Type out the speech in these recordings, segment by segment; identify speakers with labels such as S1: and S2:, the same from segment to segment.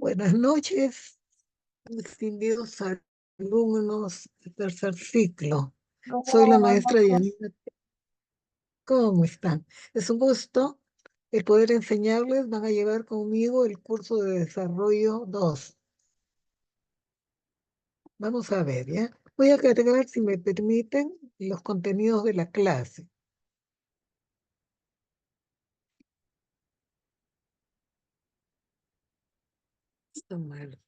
S1: Buenas noches, distinguidos alumnos de tercer ciclo. Soy la
S2: Hola,
S1: maestra Yanina. ¿Cómo están? Es un gusto el poder enseñarles. Van a llevar conmigo el curso de desarrollo 2. Vamos a ver, ¿ya? Voy a cargar, si me permiten, los contenidos de la clase. Está mal.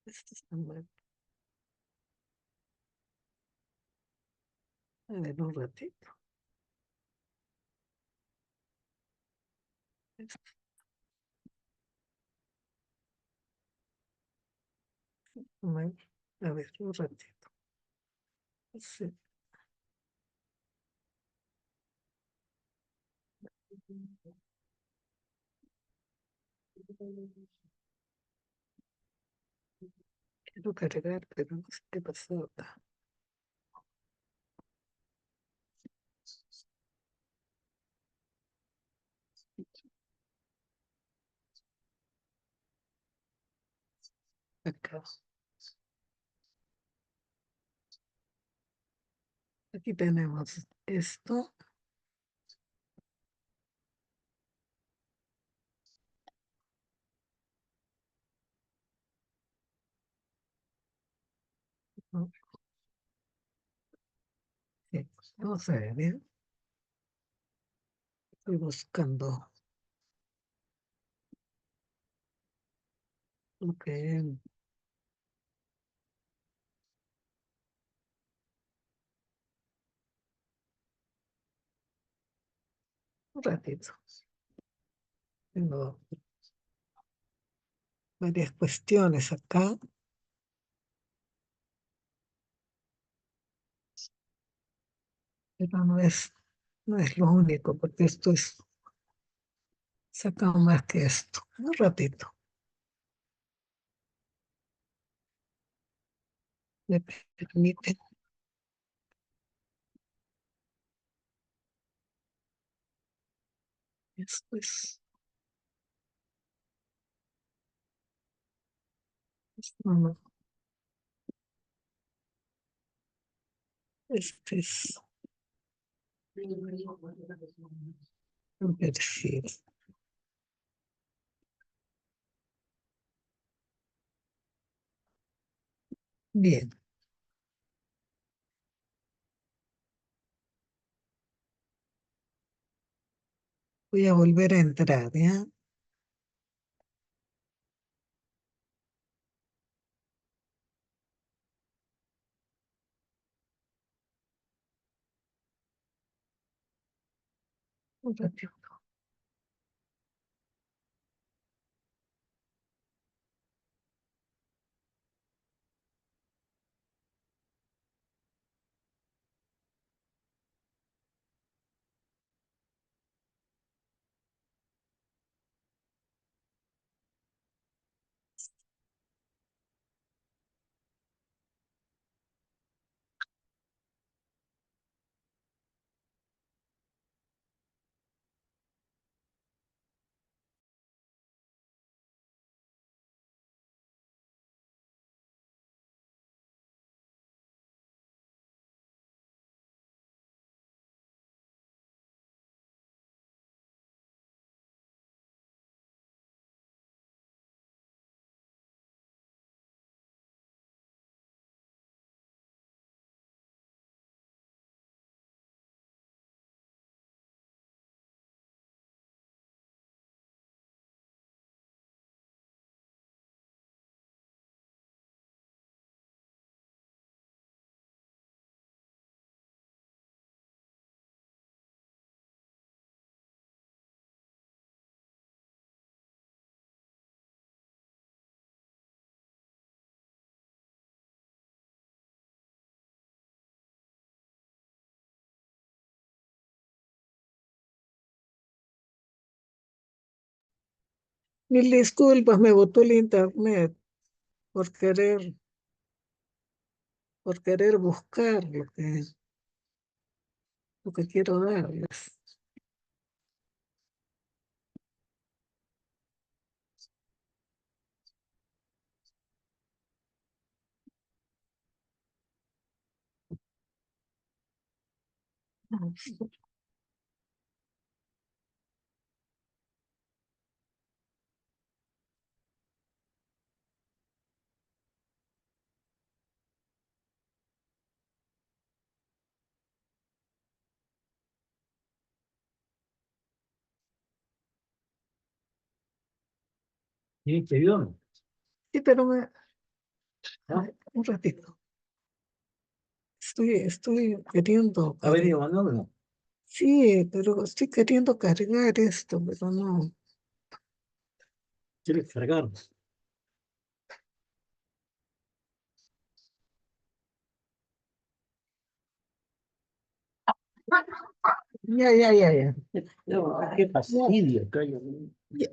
S1: Esto está mal. A ver, un ratito. Esto está mal. A ver, un ratito. Sí. Quiero cargar, pero no sé qué pasó acá. Acá. Aquí tenemos esto. ¿No? Sí, vamos a ver, ¿bien? Estoy buscando lo que... Un ratito. Tengo varias cuestiones acá, pero no es lo único, porque esto es sacado más que esto. Un ratito. Me permiten. Esto es... esto no, este es un perfil. Bien, voy a volver a entrar, ¿ya? Un ratito. Mil disculpas, me botó el internet por querer buscar lo que quiero darles.
S2: Sí, te ayudo.
S1: Sí, pero
S2: ¿No?
S1: un ratito. Estoy queriendo.
S2: ¿Ha venido mandando? No.
S1: Sí, pero estoy queriendo cargar esto, pero no.
S2: ¿Quieres cargar?
S1: Ya.
S2: No, qué fastidio, coño.
S1: Ya.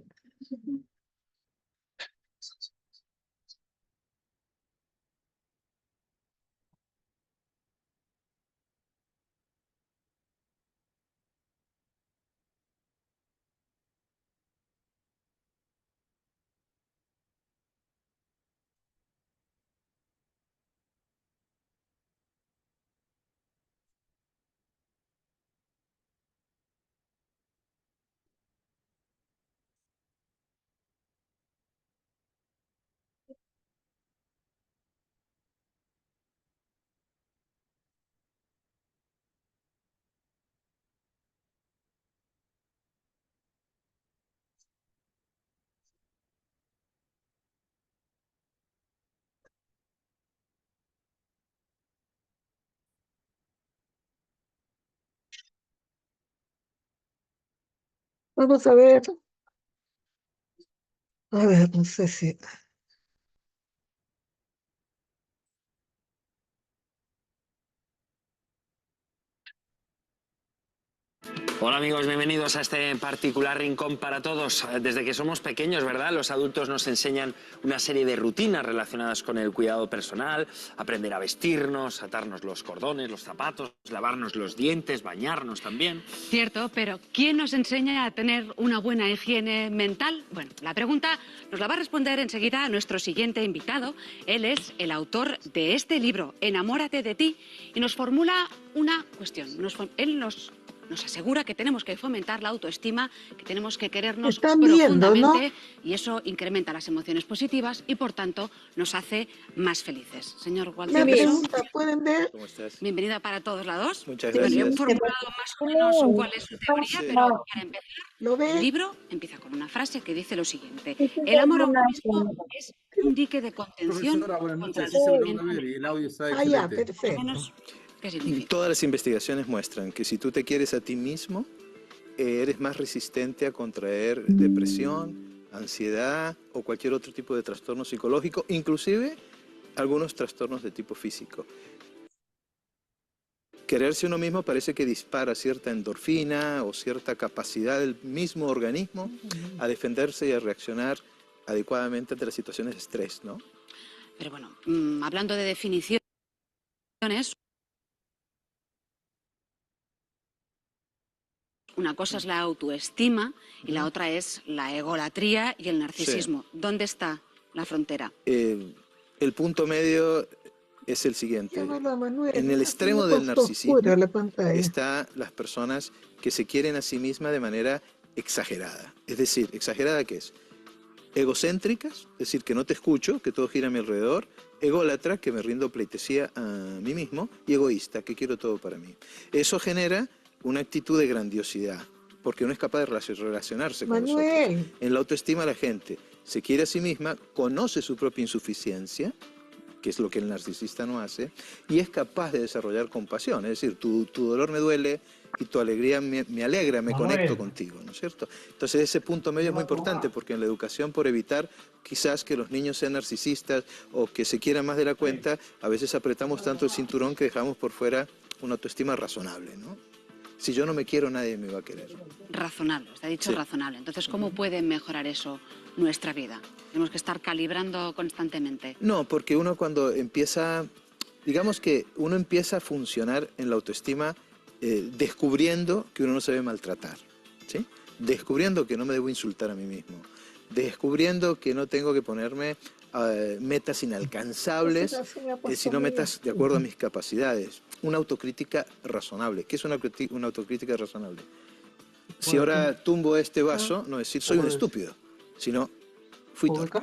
S1: Vamos a ver. A ver, no sé si.
S3: Hola amigos, bienvenidos a este particular rincón para todos. Desde que somos pequeños, ¿verdad? Los adultos nos enseñan una serie de rutinas relacionadas con el cuidado personal, aprender a vestirnos, atarnos los cordones, los zapatos, lavarnos los dientes, bañarnos también.
S4: Cierto, pero ¿quién nos enseña a tener una buena higiene mental? Bueno, la pregunta nos la va a responder enseguida nuestro siguiente invitado. Él es el autor de este libro, Enamórate de ti, y nos formula una cuestión. Él nos asegura que tenemos que fomentar la autoestima, que tenemos que querernos
S1: Están viendo, ¿no?
S4: profundamente, y eso incrementa las emociones positivas y, por tanto, nos hace más felices. Señor
S1: Una
S4: Walter,
S1: pregunta, ¿pueden ver?
S5: ¿Cómo estás?
S4: bienvenida para todos lados.
S5: Muchas
S4: Bueno, yo he
S5: gracias.
S4: formulado más o menos cuál es su teoría,
S5: Sí.
S4: pero para empezar,
S1: ¿Lo
S4: el
S1: ven?
S4: libro empieza con una frase que dice lo siguiente: el amor a uno mismo es un dique de contención
S6: Profesora, buenas
S4: contra
S6: noches.
S4: el
S6: Sí se logra
S4: sufrimiento.
S6: ver y el audio está
S1: Ah, ya,
S6: excelente.
S4: Más o
S1: perfecto.
S4: menos, ¿qué significa?
S5: Todas las investigaciones muestran que si tú te quieres a ti mismo, eres más resistente a contraer depresión, ansiedad o cualquier otro tipo de trastorno psicológico, inclusive algunos trastornos de tipo físico. Quererse uno mismo parece que dispara cierta endorfina o cierta capacidad del mismo organismo a defenderse y a reaccionar adecuadamente ante las situaciones de estrés, ¿no?
S4: Pero bueno, hablando de definiciones, una cosa es la autoestima y la otra es la egolatría y el narcisismo. ¿Dónde está la frontera?
S5: El punto medio es el siguiente.
S1: Llámalo a Manuel.
S5: En el
S1: Se
S5: extremo
S1: me
S5: del
S1: puesto
S5: narcisismo
S1: oscura la pantalla.
S5: están las personas que se quieren a sí mismas de manera exagerada. Es decir, ¿exagerada qué es? Egocéntricas, es decir, que no te escucho, que todo gira a mi alrededor. Ególatra, que me rindo pleitesía a mí mismo. Y egoísta, que quiero todo para mí. Eso genera una actitud de grandiosidad, porque uno es capaz de relacionarse con los otros.
S1: Manuel,
S5: En la autoestima la gente se quiere a sí misma, conoce su propia insuficiencia, que es lo que el narcisista no hace, y es capaz de desarrollar compasión. Es decir, tu dolor me duele y tu alegría me alegra, me conecto contigo, ¿no es cierto? Entonces ese punto medio es muy importante, porque en la educación, por evitar quizás que los niños sean narcisistas o que se quieran más de la cuenta, a veces apretamos tanto el cinturón que dejamos por fuera una autoestima razonable, ¿no? Si yo no me quiero, nadie me va a querer.
S4: Razonable, usted ha dicho
S5: Sí.
S4: razonable. Entonces, ¿cómo puede mejorar eso nuestra vida? Tenemos que estar calibrando constantemente.
S5: No, porque uno cuando empieza, digamos que uno empieza a funcionar en la autoestima descubriendo que uno no se debe maltratar, ¿sí? Descubriendo que no me debo insultar a mí mismo, descubriendo que no tengo que ponerme metas inalcanzables, sino metas de acuerdo a mis capacidades. Una autocrítica razonable. ¿Qué es una autocrítica razonable? Si ahora tumbo este vaso, no decir soy un estúpido, sino fui torpe.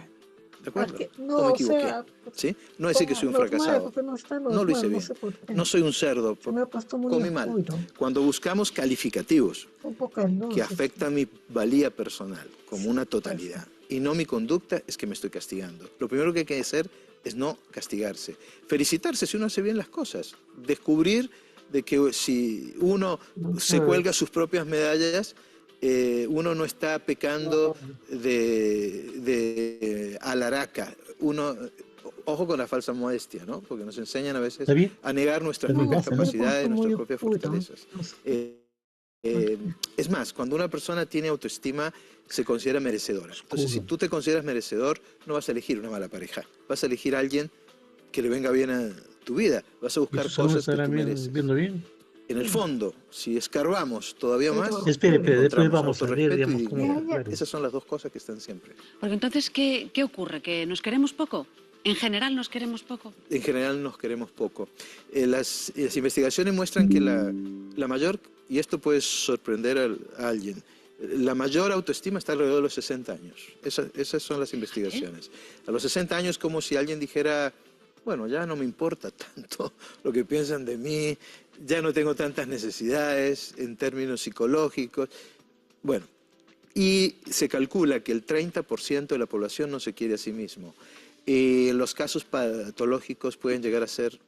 S5: ¿De acuerdo?
S1: No,
S5: O me equivoqué.
S1: o sea,
S5: ¿Sí? No decir que soy un fracasado. No lo hice bien.
S1: sé por qué.
S5: No soy un cerdo.
S1: Se me ha puesto muy
S5: Comí mal.
S1: oscuro.
S5: Cuando buscamos calificativos
S1: Un poco caldoso.
S5: que afectan mi valía personal como una totalidad y no mi conducta, es que me estoy castigando. Lo primero que hay que hacer es no castigarse. Felicitarse si uno hace bien las cosas. Descubrir de que si uno se cuelga sus propias medallas, uno no está pecando de alaraca. Uno, ojo con la falsa modestia, ¿no? Porque nos enseñan a veces a negar nuestras propias capacidades, nuestras propias fortalezas. Es más, cuando una persona tiene autoestima, se considera merecedora. Entonces, si tú te consideras merecedor, no vas a elegir una mala pareja. Vas a elegir a alguien que le venga bien a tu vida. Vas a buscar cosas que tú mereces.
S2: ¿Viendo bien?
S5: En el fondo, si escarbamos todavía más,
S2: Espere, después vamos a ver,
S5: autorrespeto y
S2: digamos, cómo...
S5: dignidad. Esas son las dos cosas que están siempre.
S4: Porque entonces, ¿qué ocurre? ¿Que nos queremos poco? ¿En general nos queremos poco?
S5: En general nos queremos poco. Las investigaciones muestran que la mayor, y esto puede sorprender a alguien, la mayor autoestima está alrededor de los 60 años. Esas son las investigaciones. A los 60 años, como si alguien dijera, bueno, ya no me importa tanto lo que piensan de mí, ya no tengo tantas necesidades en términos psicológicos. Bueno, y se calcula que el 30% de la población no se quiere a sí mismo. Los casos patológicos pueden llegar a ser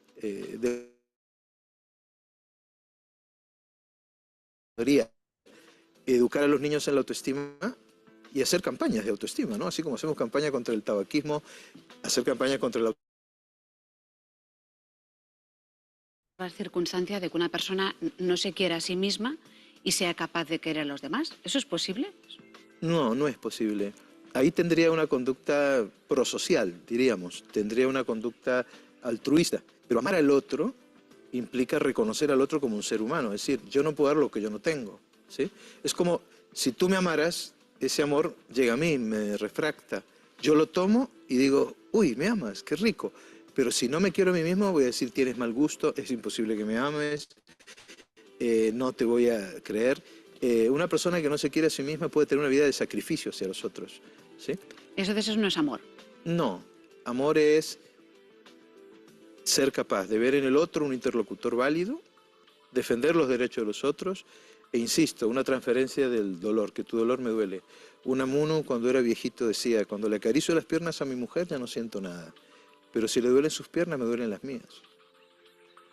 S5: educar a los niños en la autoestima y hacer campañas de autoestima, ¿no? Así como hacemos campaña contra el tabaquismo, hacer campaña contra la
S4: circunstancia de que una persona no se quiera a sí misma y sea capaz de querer a los demás. ¿Eso es posible?
S5: No, no es posible. Ahí tendría una conducta prosocial, diríamos. Tendría una conducta altruista. Pero amar al otro implica reconocer al otro como un ser humano. Es decir, yo no puedo dar lo que yo no tengo, ¿sí? Es como si tú me amaras, ese amor llega a mí, me refracta. Yo lo tomo y digo, uy, me amas, qué rico. Pero si no me quiero a mí mismo, voy a decir, tienes mal gusto, es imposible que me ames, no te voy a creer. Una persona que no se quiere a sí misma puede tener una vida de sacrificio hacia los otros, ¿sí?
S4: Eso no es amor.
S5: No, amor es ser capaz de ver en el otro un interlocutor válido, defender los derechos de los otros, e insisto, una transferencia del dolor, que tu dolor me duele. Unamuno, cuando era viejito, decía, cuando le acaricio las piernas a mi mujer ya no siento nada. Pero si le duelen sus piernas, me duelen las mías.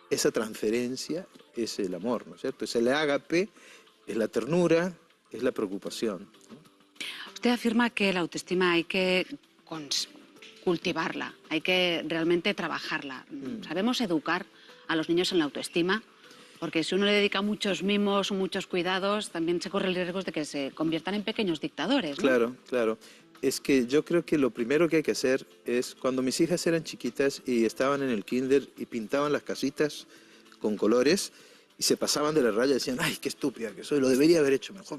S5: Esa transferencia es el amor, ¿no es cierto? Es el ágape, es la ternura, es la preocupación, ¿no?
S4: Usted afirma que la autoestima hay que cultivarla, hay que realmente trabajarla. ¿Sabemos educar a los niños en la autoestima? Porque si uno le dedica muchos mimos o muchos cuidados, también se corre el riesgo de que se conviertan en pequeños dictadores, ¿no?
S5: Claro, claro. Es que yo creo que lo primero que hay que hacer es, cuando mis hijas eran chiquitas y estaban en el kinder y pintaban las casitas con colores y se pasaban de la raya, decían, ay, qué estúpida que soy, lo debería haber hecho mejor,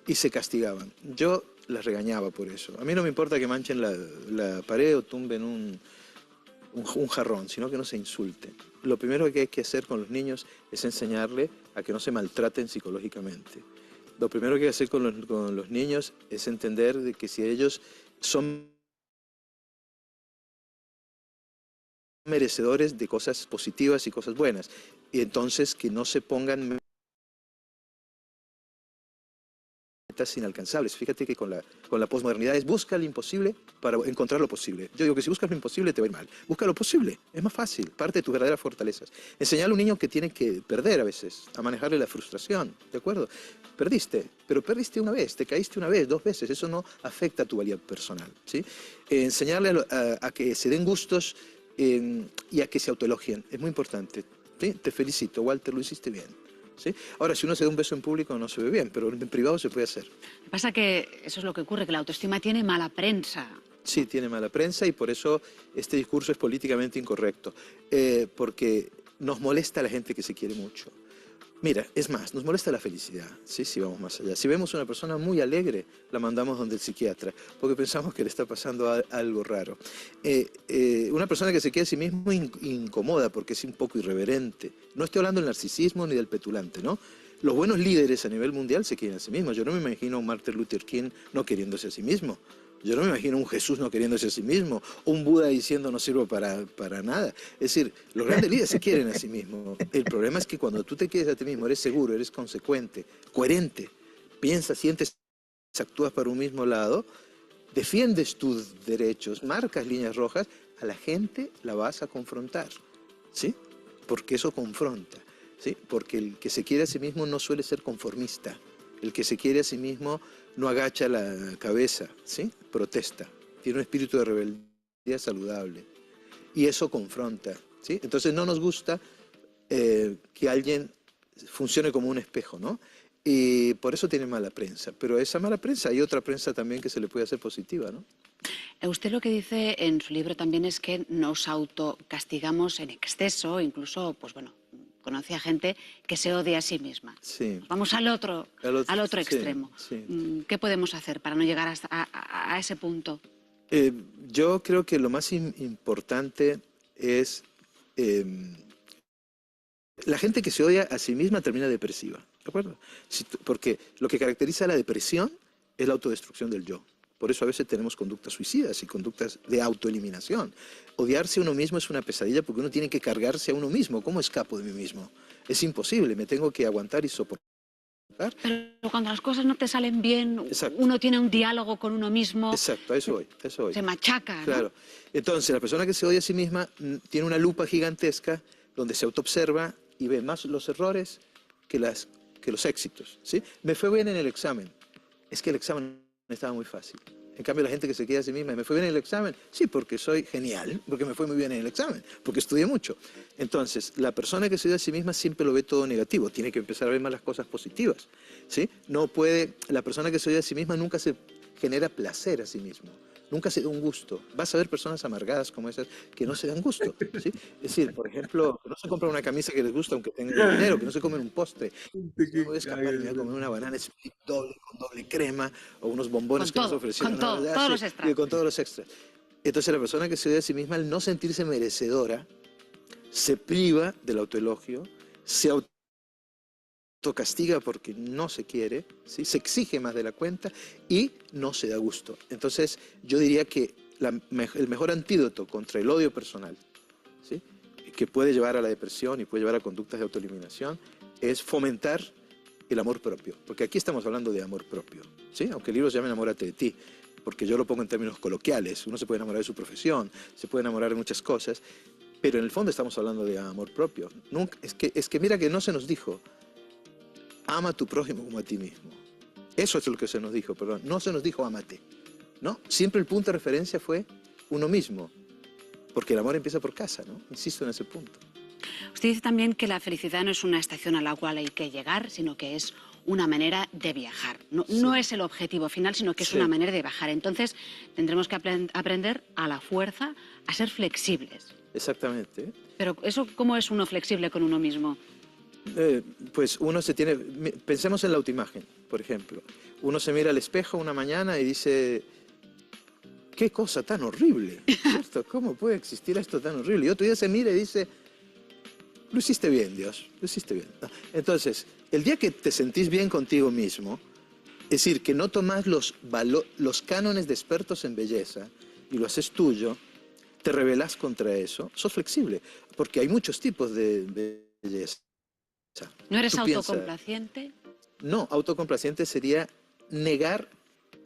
S5: y se castigaban. Yo las regañaba por eso. A mí no me importa que manchen la pared o tumben un jarrón, sino que no se insulten. Lo primero que hay que hacer con los niños es enseñarle a que no se maltraten psicológicamente. Lo primero que hay que hacer con los niños es entender de que si ellos son merecedores de cosas positivas y cosas buenas, y entonces que no se pongan metas inalcanzables. Fíjate que con la posmodernidad es busca lo imposible para encontrar lo posible. Yo digo que si buscas lo imposible te va a ir mal. Busca lo posible, es más fácil, parte de tus verdaderas fortalezas. Enseñarle a un niño que tiene que perder a veces, a manejarle la frustración, ¿de acuerdo? Perdiste, pero perdiste una vez, te caíste una vez, 2 veces, eso no afecta a tu valía personal, ¿sí? Enseñarle a que se den gustos y a que se autoelogien, es muy importante, ¿sí? Te felicito, Walter, lo hiciste bien, ¿sí? Ahora, si uno se da un beso en público no se ve bien, pero en privado se puede hacer.
S4: Pasa que eso es lo que ocurre, que la autoestima tiene mala prensa.
S5: Sí, tiene mala prensa y por eso este discurso es políticamente incorrecto, porque nos molesta a la gente que se quiere mucho. Mira, es más, nos molesta la felicidad, ¿sí? Si vamos más allá. Si vemos una persona muy alegre, la mandamos donde el psiquiatra, porque pensamos que le está pasando algo raro. Una persona que se quiere a sí mismo incomoda porque es un poco irreverente. No estoy hablando del narcisismo ni del petulante, ¿no? Los buenos líderes a nivel mundial se quieren a sí mismos. Yo no me imagino a un Martin Luther King no queriéndose a sí mismo. Yo no me imagino a un Jesús no queriéndose a sí mismo, o un Buda diciendo no sirvo para nada. Es decir, los grandes líderes se quieren a sí mismos. El problema es que cuando tú te quieres a ti mismo, eres seguro, eres consecuente, coherente, piensas, sientes, actúas para un mismo lado, defiendes tus derechos, marcas líneas rojas, a la gente la vas a confrontar, ¿sí? Porque eso confronta, ¿sí? Porque el que se quiere a sí mismo no suele ser conformista. El que se quiere a sí mismo no agacha la cabeza, ¿sí? Protesta. Tiene un espíritu de rebeldía saludable. Y eso confronta, ¿sí? Entonces no nos gusta que alguien funcione como un espejo, ¿no? Y por eso tiene mala prensa. Pero esa mala prensa, hay otra prensa también que se le puede hacer positiva, ¿no?
S4: Usted lo que dice en su libro también es que nos autocastigamos en exceso, incluso, pues bueno, conoce a gente que se odia a sí misma.
S5: Sí.
S4: Vamos al otro extremo.
S5: Sí.
S4: ¿Qué podemos hacer para no llegar a ese punto?
S5: Yo creo que lo más importante es... la gente que se odia a sí misma termina depresiva, ¿de acuerdo? Porque lo que caracteriza a la depresión es la autodestrucción del yo. Por eso a veces tenemos conductas suicidas y conductas de autoeliminación. Odiarse a uno mismo es una pesadilla porque uno tiene que cargarse a uno mismo. ¿Cómo escapo de mí mismo? Es imposible, me tengo que aguantar y soportar.
S4: Pero cuando las cosas no te salen bien,
S5: exacto,
S4: uno tiene un diálogo con uno mismo.
S5: Exacto, a eso voy.
S4: Se machaca, ¿no?
S5: Claro. Entonces, la persona que se odia a sí misma tiene una lupa gigantesca donde se autoobserva y ve más los errores que los éxitos, ¿sí? Me fue bien en el examen. Es que el examen estaba muy fácil. En cambio, la gente que se queda a sí misma, ¿me fue bien en el examen? Sí, porque soy genial, porque me fue muy bien en el examen, porque estudié mucho. Entonces, la persona que se odia a sí misma siempre lo ve todo negativo, tiene que empezar a ver más las cosas positivas, ¿sí? No puede, la persona que se odia a sí misma nunca se genera placer a sí mismo, nunca se da un gusto. Vas a ver personas amargadas como esas que no se dan gusto, ¿sí? Es decir, por ejemplo, que no se compran una camisa que les gusta aunque tengan dinero, que no se comen un postre. No voy a escapar, me voy a comer una banana split doble con doble crema o unos bombones que nos ofrecieron.
S4: Con todos los extras.
S5: Con todos los extras. Entonces la persona que se odia a sí misma, al no sentirse merecedora, se priva del autoelogio, se autocastiga porque no se quiere, ¿sí? Se exige más de la cuenta y no se da gusto. Entonces yo diría que el mejor antídoto contra el odio personal, ¿sí? Que puede llevar a la depresión y puede llevar a conductas de autoeliminación, es fomentar el amor propio. Porque aquí estamos hablando de amor propio, ¿sí? Aunque el libro se llame Enamórate de ti, porque yo lo pongo en términos coloquiales. Uno se puede enamorar de su profesión, se puede enamorar de muchas cosas, pero en el fondo estamos hablando de amor propio. Nunca, es que mira que no se nos dijo, ama a tu prójimo como a ti mismo. Eso es lo que se nos dijo, perdón. No se nos dijo, ámate, ¿no? Siempre el punto de referencia fue uno mismo, porque el amor empieza por casa, ¿no? Insisto en ese punto.
S4: Usted dice también que la felicidad no es una estación a la cual hay que llegar, sino que es una manera de viajar. No, sí. No es el objetivo final, sino que es una manera de viajar. Entonces, tendremos que aprender a la fuerza a ser flexibles.
S5: Exactamente.
S4: Pero eso, ¿cómo es uno flexible con uno mismo?
S5: Pues uno se tiene... Pensemos en la autoimagen, por ejemplo. Uno se mira al espejo una mañana y dice... ¡Qué cosa tan horrible! ¿Cierto? ¿Cómo puede existir esto tan horrible? Y otro día se mira y dice... Lo hiciste bien, Dios, lo hiciste bien. Entonces, el día que te sentís bien contigo mismo, es decir, que no tomás los cánones de expertos en belleza y lo haces tuyo, te rebelás contra eso, sos flexible, porque hay muchos tipos de belleza.
S4: ¿No eres autocomplaciente?
S5: No, autocomplaciente sería negar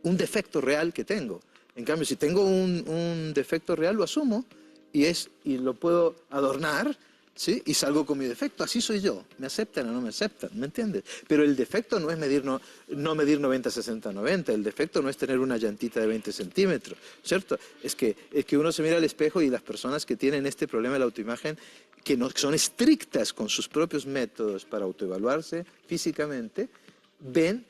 S5: un defecto real que tengo. En cambio, si tengo un defecto real, lo asumo y lo puedo adornar, ¿sí? Y salgo con mi defecto, así soy yo. ¿Me aceptan o no me aceptan? ¿Me entiendes? Pero el defecto no es no medir 90, 60, 90. El defecto no es tener una llantita de 20 centímetros, ¿cierto? Es que uno se mira al espejo y las personas que tienen este problema de la autoimagen, que son estrictas con sus propios métodos para autoevaluarse físicamente, ven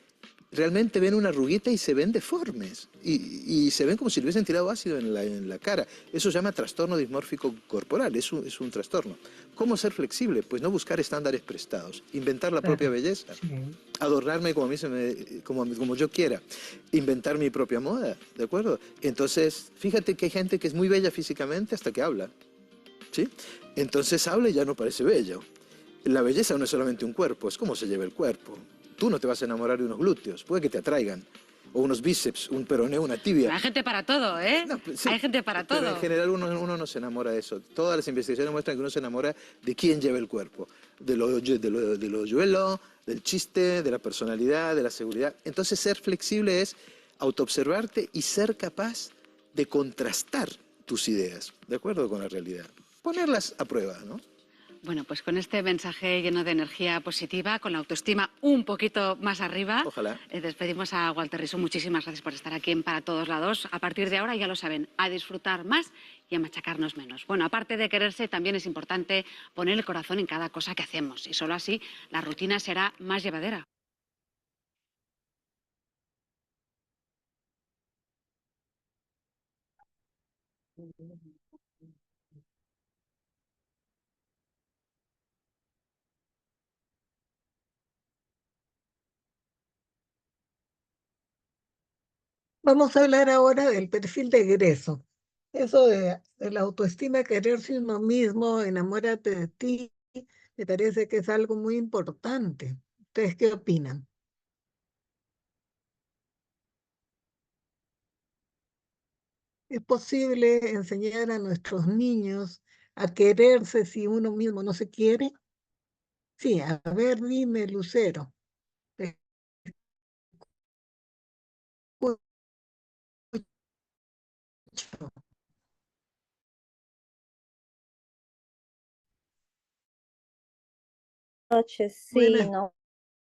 S5: realmente ven una arruguita y se ven deformes. Y se ven como si le hubiesen tirado ácido en la cara. Eso se llama trastorno dismórfico corporal, es un trastorno. ¿Cómo ser flexible? Pues no buscar estándares prestados, inventar la propia belleza, adornarme como, a mí como yo quiera, inventar mi propia moda, ¿de acuerdo? Entonces, fíjate que hay gente que es muy bella físicamente hasta que habla, ¿sí? Entonces habla y ya no parece bello. La belleza no es solamente un cuerpo, es cómo se lleva el cuerpo. Tú no te vas a enamorar de unos glúteos, puede que te atraigan, o unos bíceps, un peroné, una tibia.
S4: Hay gente para todo, ¿eh?
S5: No, sí,
S4: Hay gente para
S5: pero
S4: todo.
S5: en general uno no se enamora de eso. Todas las investigaciones muestran que uno se enamora de quién lleva el cuerpo, de lo hoyuelo, del chiste, de la personalidad, de la seguridad. Entonces ser flexible es autoobservarte y ser capaz de contrastar tus ideas, de acuerdo con la realidad. Ponerlas a prueba, ¿no?
S4: Bueno, pues con este mensaje lleno de energía positiva, con la autoestima un poquito más arriba,
S5: Ojalá.
S4: Despedimos a Walter Rizzo. Muchísimas gracias por estar aquí en Para Todos Lados. A partir de ahora, ya lo saben, a disfrutar más y a machacarnos menos. Bueno, aparte de quererse, también es importante poner el corazón en cada cosa que hacemos y solo así la rutina será más llevadera.
S1: Vamos a hablar ahora del perfil de egreso. Eso de la autoestima, quererse uno mismo, enamórate de ti, me parece que es algo muy importante. ¿Ustedes qué opinan? ¿Es posible enseñar a nuestros niños a quererse si uno mismo no se quiere? Sí, a ver, dime, Lucero. Te escucho.
S6: Noches, sí,
S1: Buenas
S6: ¿no?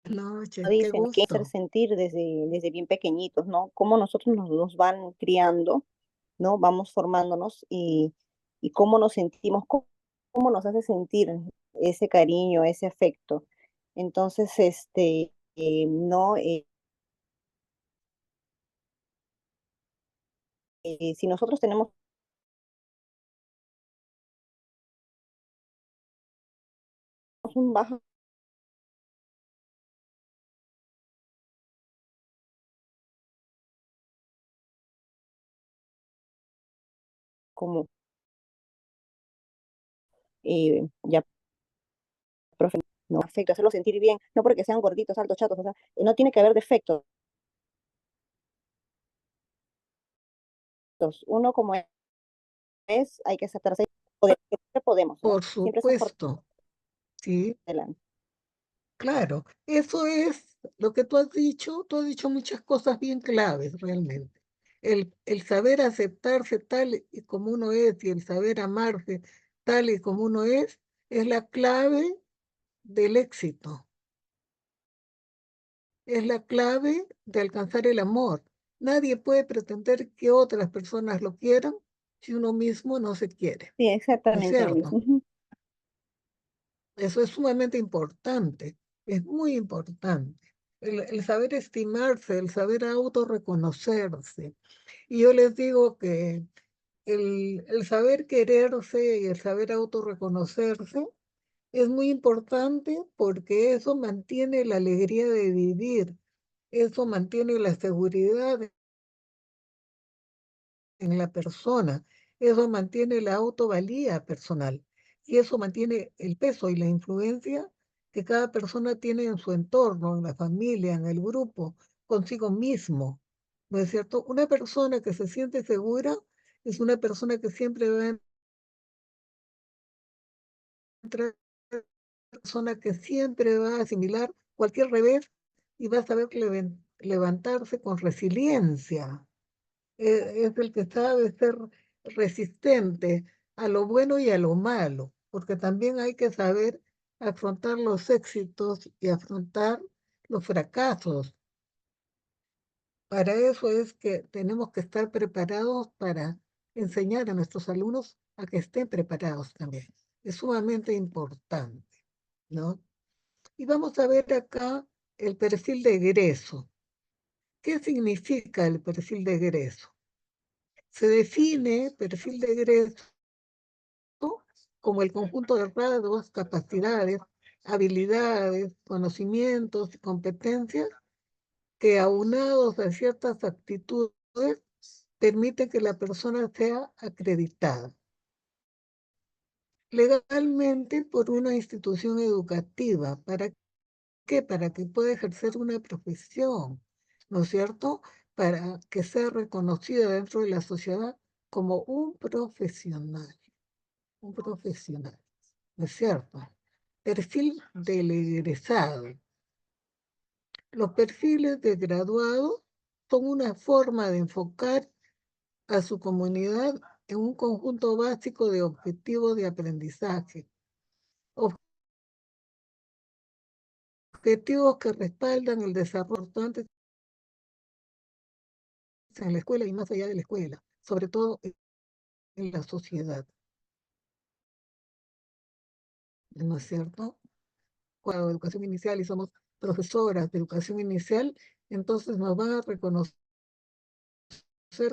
S1: noches, qué
S6: Dicen que hacer
S1: gusto.
S6: sentir desde bien pequeñitos, ¿no? Cómo nosotros nos van criando, ¿no? Vamos formándonos y cómo nos sentimos, cómo nos hace sentir ese cariño, ese afecto. Entonces, no, si nosotros tenemos un bajo como ya no afecto, hacerlo sentir bien, no porque sean gorditos, altos, chatos, o sea, no tiene que haber defectos. Uno como es, hay que aceptarse, siempre podemos, ¿no?
S1: Por
S6: Siempre ser
S1: supuesto, sí,
S6: adelante.
S1: claro. Eso es lo que tú has dicho muchas cosas bien claves realmente. El saber aceptarse tal y como uno es y el saber amarse tal y como uno es la clave del éxito. Es la clave de alcanzar el amor. Nadie puede pretender que otras personas lo quieran si uno mismo no se quiere.
S6: Sí,
S1: ¿No es
S6: exactamente, Denise.
S1: cierto?
S6: Ujú.
S1: Eso es sumamente importante, es muy importante. El saber estimarse, el saber autorreconocerse. Y yo les digo que el saber quererse y el saber autorreconocerse es muy importante porque eso mantiene la alegría de vivir, eso mantiene la seguridad en la persona, eso mantiene la autovalía personal y eso mantiene el peso y la influencia que cada persona tiene en su entorno, en la familia, en el grupo, consigo mismo. ¿No es cierto? Una persona que se siente segura es una persona que siempre va a entrar, persona que siempre va a asimilar cualquier revés y va a saber levantarse con resiliencia. Es el que sabe ser resistente a lo bueno y a lo malo, porque también hay que saber afrontar los éxitos y afrontar los fracasos. Para eso es que tenemos que estar preparados para enseñar a nuestros alumnos a que estén preparados también. Es sumamente importante, ¿no? Y vamos a ver acá el perfil de egreso. ¿Qué significa el perfil de egreso? Se define perfil de egreso como el conjunto de rasgos, capacidades, habilidades, conocimientos y competencias que aunados a ciertas actitudes permiten que la persona sea acreditada legalmente por una institución educativa. ¿Para qué? Para que pueda ejercer una profesión, ¿no es cierto? Para que sea reconocida dentro de la sociedad como un profesional, ¿no es cierto? Perfil del egresado. Los perfiles de graduado son una forma de enfocar a su comunidad en un conjunto básico de objetivos de aprendizaje, objetivos que respaldan el desarrollo importante en la escuela y más allá de la escuela, sobre todo en la sociedad, ¿no es cierto? Cuando educación inicial y somos profesoras de educación inicial, entonces nos van a reconocer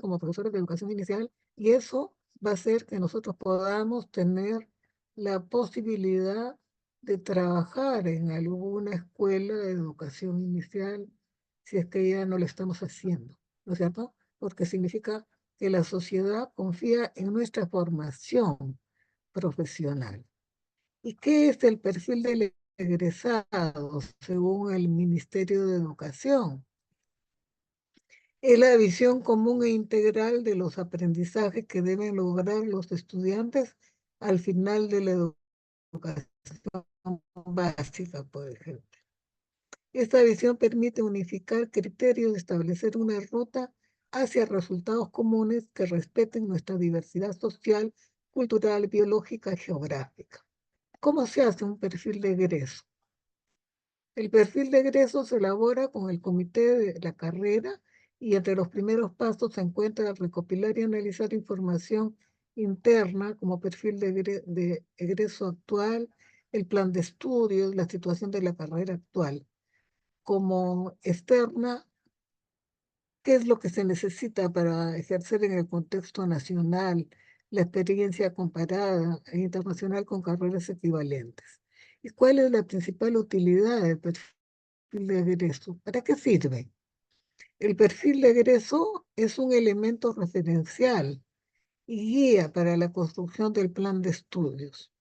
S1: como profesores de educación inicial y eso va a hacer que nosotros podamos tener la posibilidad de trabajar en alguna escuela de educación inicial si es que ya no lo estamos haciendo, ¿no es cierto? Porque significa que la sociedad confía en nuestra formación profesional. ¿Y qué es el perfil del egresado según el Ministerio de Educación? Es la visión común e integral de los aprendizajes que deben lograr los estudiantes al final de la educación básica, por ejemplo. Esta visión permite unificar criterios y establecer una ruta hacia resultados comunes que respeten nuestra diversidad social, cultural, biológica y geográfica. ¿Cómo se hace un perfil de egreso? El perfil de egreso se elabora con el comité de la carrera y entre los primeros pasos se encuentra recopilar y analizar información interna como perfil de egreso actual, el plan de estudios, la situación de la carrera actual. Como externa, ¿qué es lo que se necesita para ejercer en el contexto nacional la experiencia comparada e internacional con carreras equivalentes? ¿Y cuál es la principal utilidad del perfil de egreso? ¿Para qué sirve? El perfil de egreso es un elemento referencial y guía para la construcción del plan de estudios.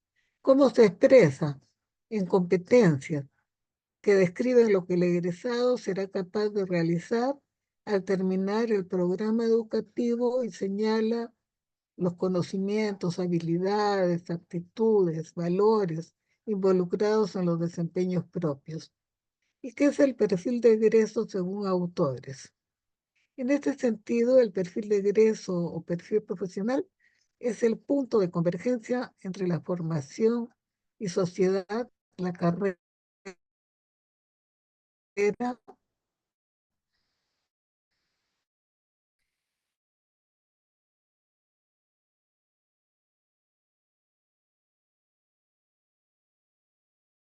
S1: ¿Cómo se expresa? En competencias que describen lo que el egresado será capaz de realizar al terminar el programa educativo y señala los conocimientos, habilidades, actitudes, valores involucrados en los desempeños propios. ¿Y qué es el perfil de egreso según autores? En este sentido, el perfil de egreso o perfil profesional es el punto de convergencia entre la formación y sociedad, la carrera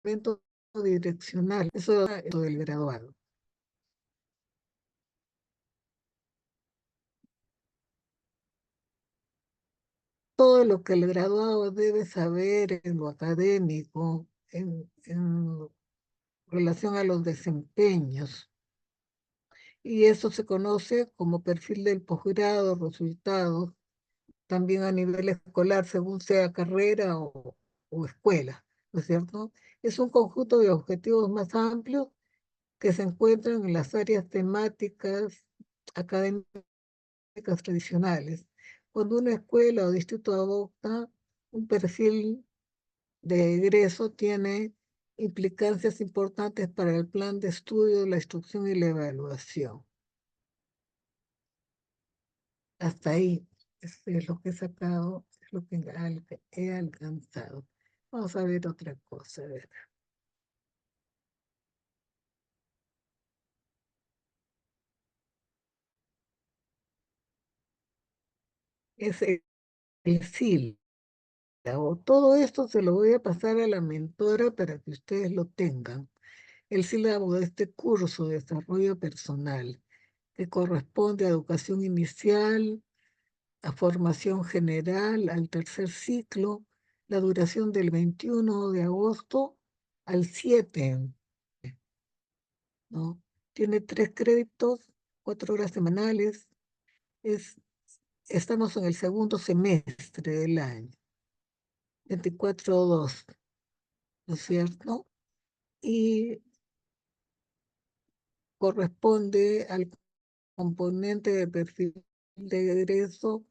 S1: evento direccional, eso es lo del graduado. Todo lo que el graduado debe saber en lo académico, en relación a los desempeños. Y eso se conoce como perfil del posgrado, resultados, también a nivel escolar, según sea carrera o escuela, ¿no es cierto? Es un conjunto de objetivos más amplios que se encuentran en las áreas temáticas académicas tradicionales. Cuando una escuela o distrito adopta un perfil de egreso, tiene implicancias importantes para el plan de estudio, la instrucción y la evaluación. Hasta ahí es lo que he sacado, es lo que he alcanzado. Vamos a ver otra cosa. A ver. Es el sílabo. Todo esto se lo voy a pasar a la mentora para que ustedes lo tengan. El sílabo de este curso de desarrollo personal. que corresponde a educación inicial, a formación general, al tercer ciclo, la duración del 21 de agosto al 7, ¿no? Tiene 3 créditos, 4 horas semanales. Estamos en el segundo semestre del año, 24/2, ¿no es cierto? Y corresponde al componente de perfil de egreso,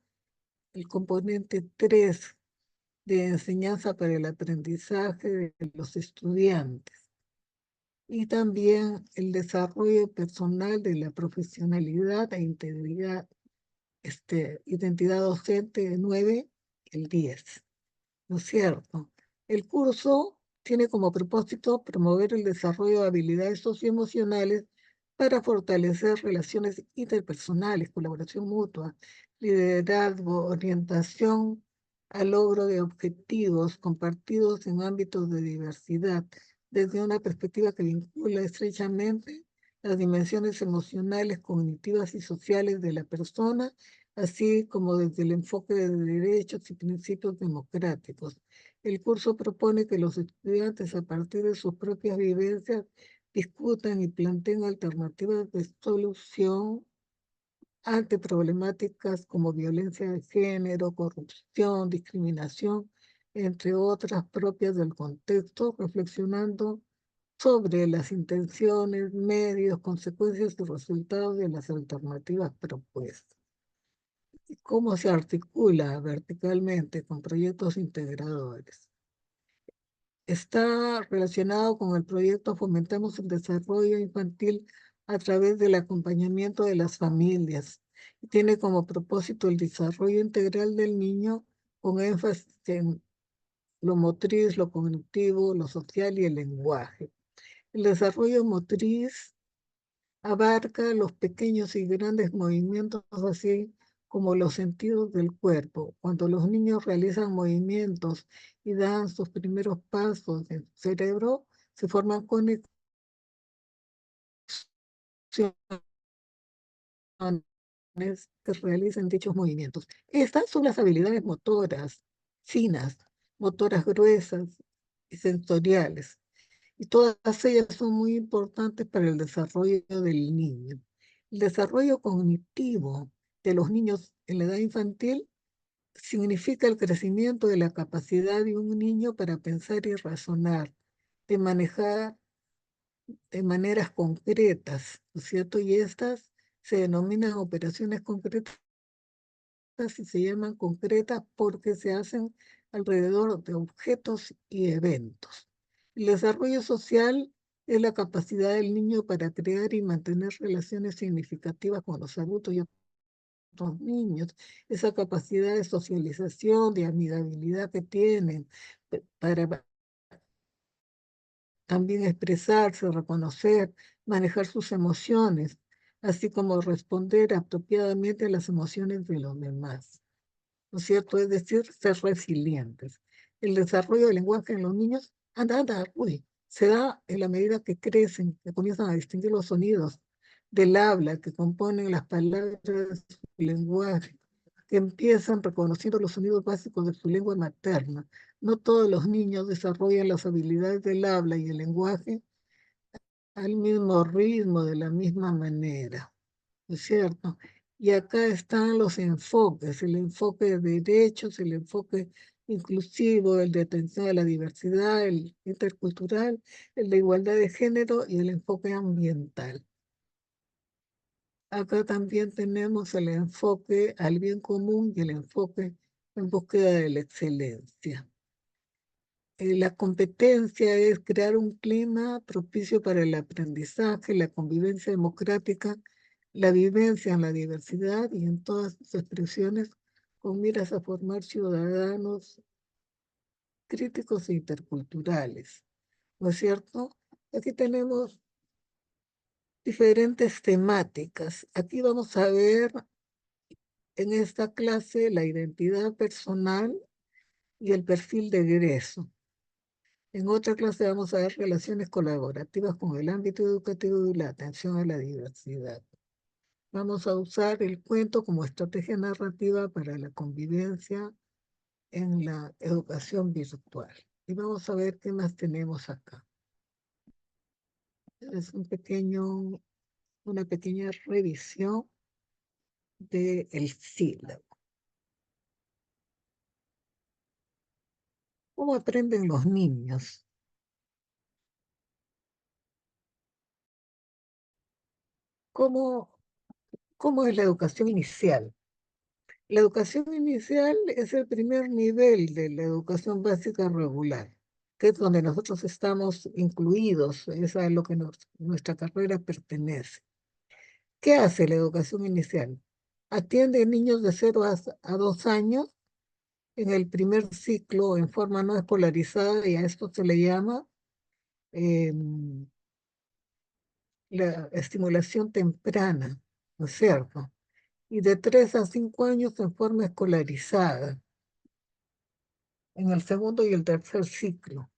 S1: el componente 3 de enseñanza para el aprendizaje de los estudiantes, y también el desarrollo personal de la profesionalidad e integridad, identidad docente 9, el 10. ¿No es cierto? El curso tiene como propósito promover el desarrollo de habilidades socioemocionales para fortalecer relaciones interpersonales, colaboración mutua, liderazgo, orientación al logro de objetivos compartidos en ámbitos de diversidad, desde una perspectiva que vincula estrechamente las dimensiones emocionales, cognitivas y sociales de la persona, así como desde el enfoque de derechos y principios democráticos. El curso propone que los estudiantes, a partir de sus propias vivencias, discutan y planteen alternativas de solución ante problemáticas como violencia de género, corrupción, discriminación, entre otras propias del contexto, reflexionando sobre las intenciones, medios, consecuencias y resultados de las alternativas propuestas. ¿Cómo se articula verticalmente con proyectos integradores? Está relacionado con el proyecto Fomentamos el Desarrollo Infantil a través del acompañamiento de las familias. Tiene como propósito el desarrollo integral del niño con énfasis en lo motriz, lo cognitivo, lo social y el lenguaje. El desarrollo motriz abarca los pequeños y grandes movimientos, así como los sentidos del cuerpo. Cuando los niños realizan movimientos y dan sus primeros pasos en su cerebro, se forman conexiones que realizan dichos movimientos. Estas son las habilidades motoras finas, motoras gruesas y sensoriales. Y todas ellas son muy importantes para el desarrollo del niño. El desarrollo cognitivo de los niños en la edad infantil significa el crecimiento de la capacidad de un niño para pensar y razonar, de manejar de maneras concretas, ¿no es cierto? Y estas se denominan operaciones concretas y se llaman concretas porque se hacen alrededor de objetos y eventos. El desarrollo social es la capacidad del niño para crear y mantener relaciones significativas con los adultos y otros niños. Esa capacidad de socialización, de amigabilidad que tienen para también expresarse, reconocer, manejar sus emociones, así como responder apropiadamente a las emociones de los demás. ¿No es cierto? Es decir, ser resilientes. El desarrollo del lenguaje en los niños, se da en la medida que crecen, que comienzan a distinguir los sonidos del habla que componen las palabras de su lenguaje, que empiezan reconociendo los sonidos básicos de su lengua materna. No todos los niños desarrollan las habilidades del habla y el lenguaje al mismo ritmo, de la misma manera. ¿No es cierto? Y acá están los enfoques, el enfoque de derechos, el enfoque inclusivo, el de atención a la diversidad, el intercultural, el de igualdad de género y el enfoque ambiental. Acá también tenemos el enfoque al bien común y el enfoque en búsqueda de la excelencia. La competencia es crear un clima propicio para el aprendizaje, la convivencia democrática, la vivencia en la diversidad y en todas sus expresiones, con miras a formar ciudadanos críticos e interculturales. ¿No es cierto? Aquí tenemos diferentes temáticas. Aquí vamos a ver en esta clase la identidad personal y el perfil de egreso. En otra clase vamos a ver relaciones colaborativas con el ámbito educativo y la atención a la diversidad. Vamos a usar el cuento como estrategia narrativa para la convivencia en la educación virtual. Y vamos a ver qué más tenemos acá. Es una pequeña revisión del sílabo. ¿Cómo aprenden los niños? ¿Cómo es la educación inicial? La educación inicial es el primer nivel de la educación básica regular, que es donde nosotros estamos incluidos, es a lo que nuestra carrera pertenece. ¿Qué hace la educación inicial? Atiende a niños de 0 a 2 años en el primer ciclo en forma no escolarizada, y a esto se le llama la estimulación temprana, ¿no es cierto? Y de 3 a 5 años en forma escolarizada, en el segundo y el tercer ciclo.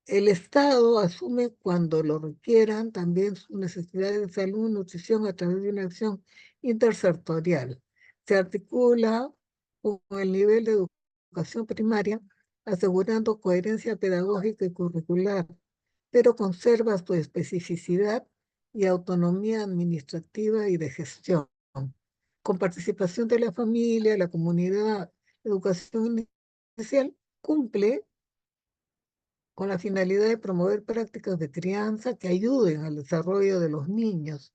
S1: El Estado asume cuando lo requieran también sus necesidades de salud y nutrición a través de una acción intersectorial. Se articula con el nivel de educación primaria, asegurando coherencia pedagógica y curricular, pero conserva su especificidad y autonomía administrativa y de gestión. Con participación de la familia, la comunidad, la educación inicial cumple con la finalidad de promover prácticas de crianza que ayuden al desarrollo de los niños,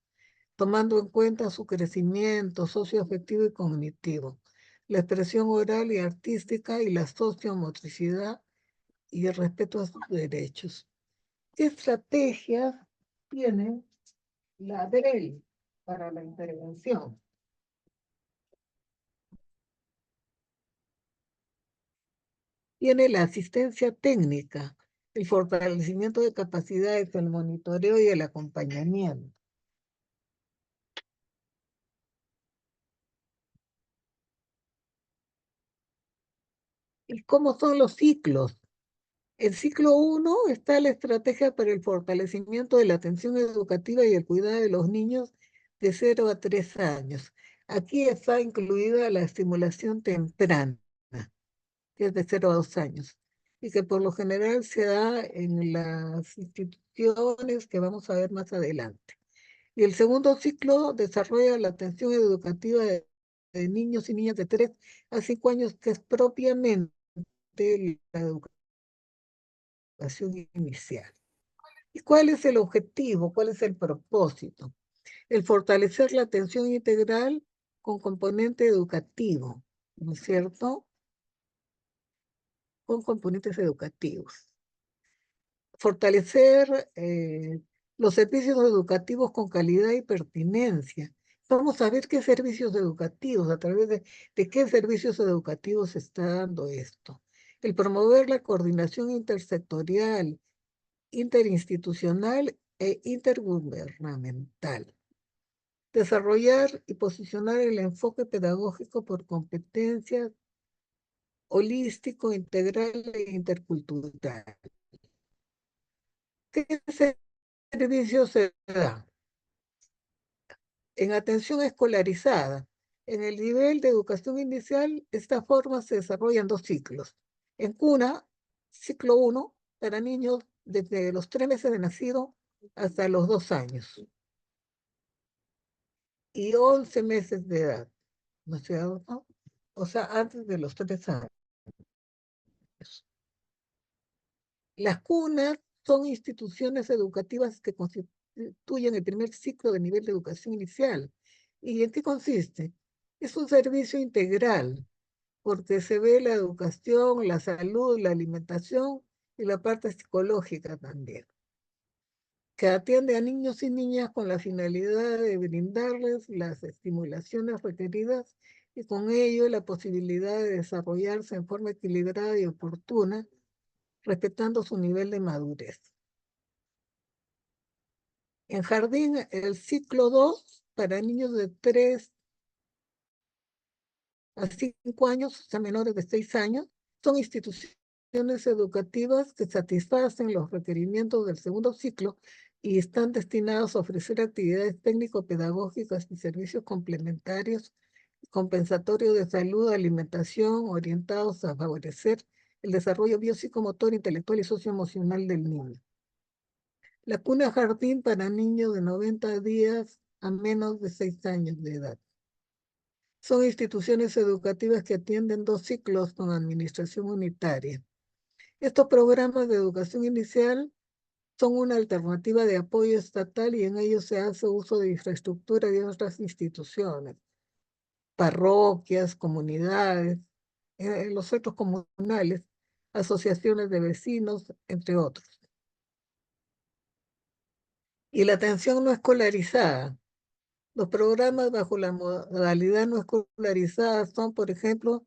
S1: tomando en cuenta su crecimiento socioafectivo y cognitivo, la expresión oral y artística y la sociomotricidad y el respeto a sus derechos. ¿Qué estrategias tiene la DREL para la intervención? Tiene la asistencia técnica, el fortalecimiento de capacidades, el monitoreo y el acompañamiento. ¿Y cómo son los ciclos? El ciclo 1 está la estrategia para el fortalecimiento de la atención educativa y el cuidado de los niños de 0 a 3 años. Aquí está incluida la estimulación temprana, que es de 0 a 2 años, y que por lo general se da en las instituciones que vamos a ver más adelante. Y el segundo ciclo desarrolla la atención educativa de niños y niñas de 3 a 5 años, que es propiamente la educación inicial. ¿Y cuál es el objetivo? ¿Cuál es el propósito? El fortalecer la atención integral con componente educativo, ¿no es cierto? Con componentes educativos. Fortalecer los servicios educativos con calidad y pertinencia. Vamos a ver qué servicios educativos, a través de qué servicios educativos se está dando esto. El promover la coordinación intersectorial, interinstitucional e intergubernamental. Desarrollar y posicionar el enfoque pedagógico por competencias holístico, integral e intercultural. ¿Qué servicios se da? En atención escolarizada, en el nivel de educación inicial, esta forma se desarrolla en 2 ciclos. En cuna, ciclo 1, para niños desde los 3 meses de nacido hasta los 2 años. Y 11 meses de edad, ¿no es cierto? O sea, antes de los 3 años. Las cunas son instituciones educativas que constituyen el primer ciclo de nivel de educación inicial. ¿Y en qué consiste? Es un servicio integral, porque se ve la educación, la salud, la alimentación y la parte psicológica también, que atiende a niños y niñas con la finalidad de brindarles las estimulaciones requeridas y con ello la posibilidad de desarrollarse en forma equilibrada y oportuna, respetando su nivel de madurez. En jardín, el ciclo 2, para niños de 3 a 5 años, o sea, menores de 6 años, son instituciones educativas que satisfacen los requerimientos del segundo ciclo, y están destinados a ofrecer actividades técnico-pedagógicas y servicios complementarios, compensatorios de salud, alimentación, orientados a favorecer el desarrollo biopsicomotor, intelectual y socioemocional del niño. La cuna jardín para niños de 90 días a menos de 6 años de edad. Son instituciones educativas que atienden 2 ciclos con administración unitaria. Estos programas de educación inicial son una alternativa de apoyo estatal y en ellos se hace uso de infraestructura de otras instituciones, parroquias, comunidades, los centros comunales, asociaciones de vecinos, entre otros. Y la atención no escolarizada. Los programas bajo la modalidad no escolarizada son, por ejemplo,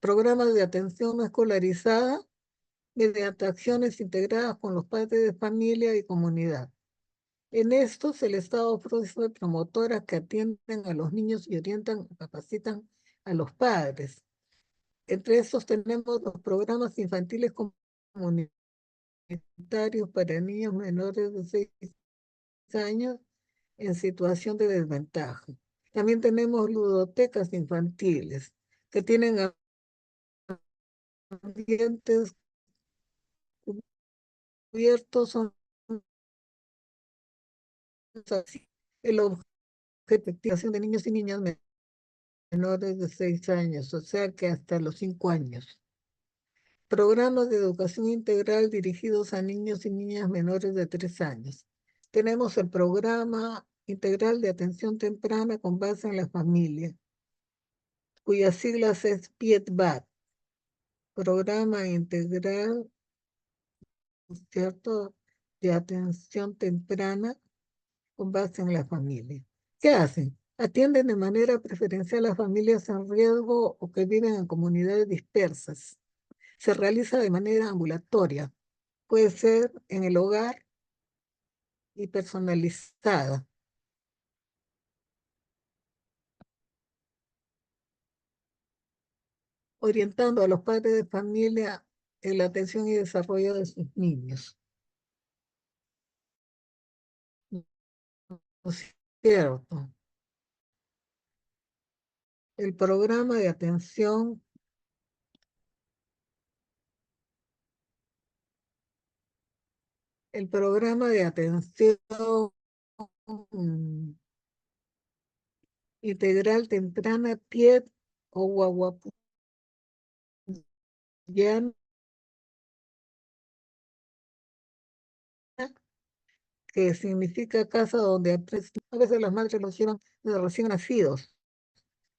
S1: programas de atención no escolarizada mediante acciones integradas con los padres de familia y comunidad. En estos, el Estado ofrece promotoras que atienden a los niños y orientan, capacitan a los padres. Entre estos tenemos los programas infantiles comunitarios para niños menores de 6 años en situación de desventaja. También tenemos ludotecas infantiles que tienen ambientes cubiertos, son así. El objetivo de niños y niñas menores de 6 años, o sea que hasta los 5 años. Programas de educación integral dirigidos a niños y niñas menores de 3 años. Tenemos el programa integral de atención temprana con base en la familia, cuyas siglas es PIETBAT, Programa Integral, ¿cierto?, de atención temprana con base en la familia. ¿Qué hacen? Atienden de manera preferencial a familias en riesgo o que viven en comunidades dispersas. Se realiza de manera ambulatoria. Puede ser en el hogar y personalizada. Orientando a los padres de familia en la atención y desarrollo de sus niños. ¿No es cierto? El programa de atención integral temprana PIET o Guaguapuyana, que significa casa donde a veces las madres los llevan desde recién nacidos.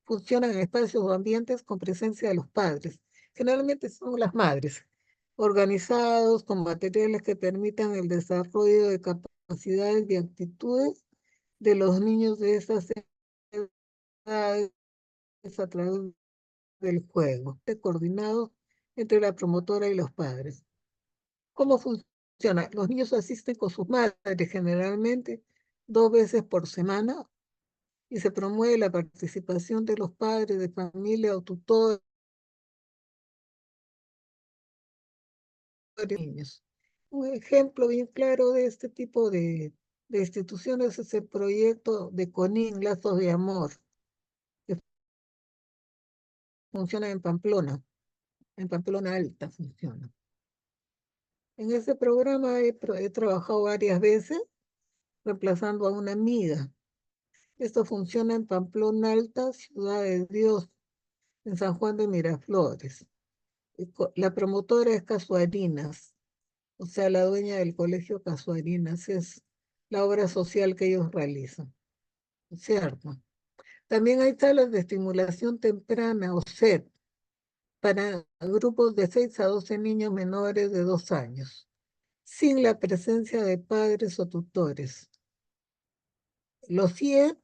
S1: Funcionan en espacios o ambientes con presencia de los padres. Generalmente son las madres, organizados con materiales que permitan el desarrollo de capacidades y actitudes de los niños de esas edades a través del juego, coordinados entre la promotora y los padres. ¿Cómo funciona? Los niños asisten con sus madres generalmente 2 veces por semana y se promueve la participación de los padres de familia o tutores de niños. Un ejemplo bien claro de este tipo de instituciones es el proyecto de CONIN, Lazos de Amor, que funciona en Pamplona Alta funciona. En ese programa he trabajado varias veces reemplazando a una amiga. Esto funciona en Pamplona Alta, Ciudad de Dios, en San Juan de Miraflores. La promotora es Casuarinas, o sea, la dueña del colegio Casuarinas, es la obra social que ellos realizan, ¿cierto? También hay salas de estimulación temprana, o SET, para grupos de 6 a 12 niños menores de 2 años, sin la presencia de padres o tutores. Los CIE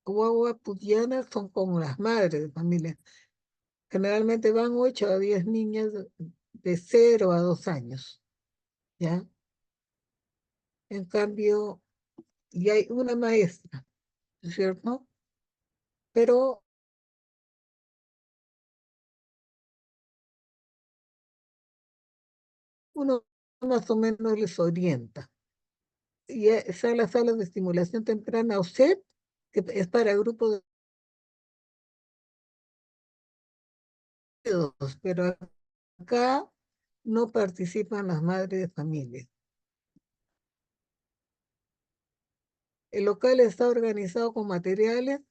S1: Guaguaputianas son con las madres de familia. Generalmente van 8 a 10 niñas de 0 a 2 años, ¿ya? En cambio, y hay una maestra, ¿cierto? Pero uno más o menos les orienta. Y están las salas de estimulación temprana o SET, que es para grupos de dos, pero acá no participan las madres de familia. El local está organizado con materiales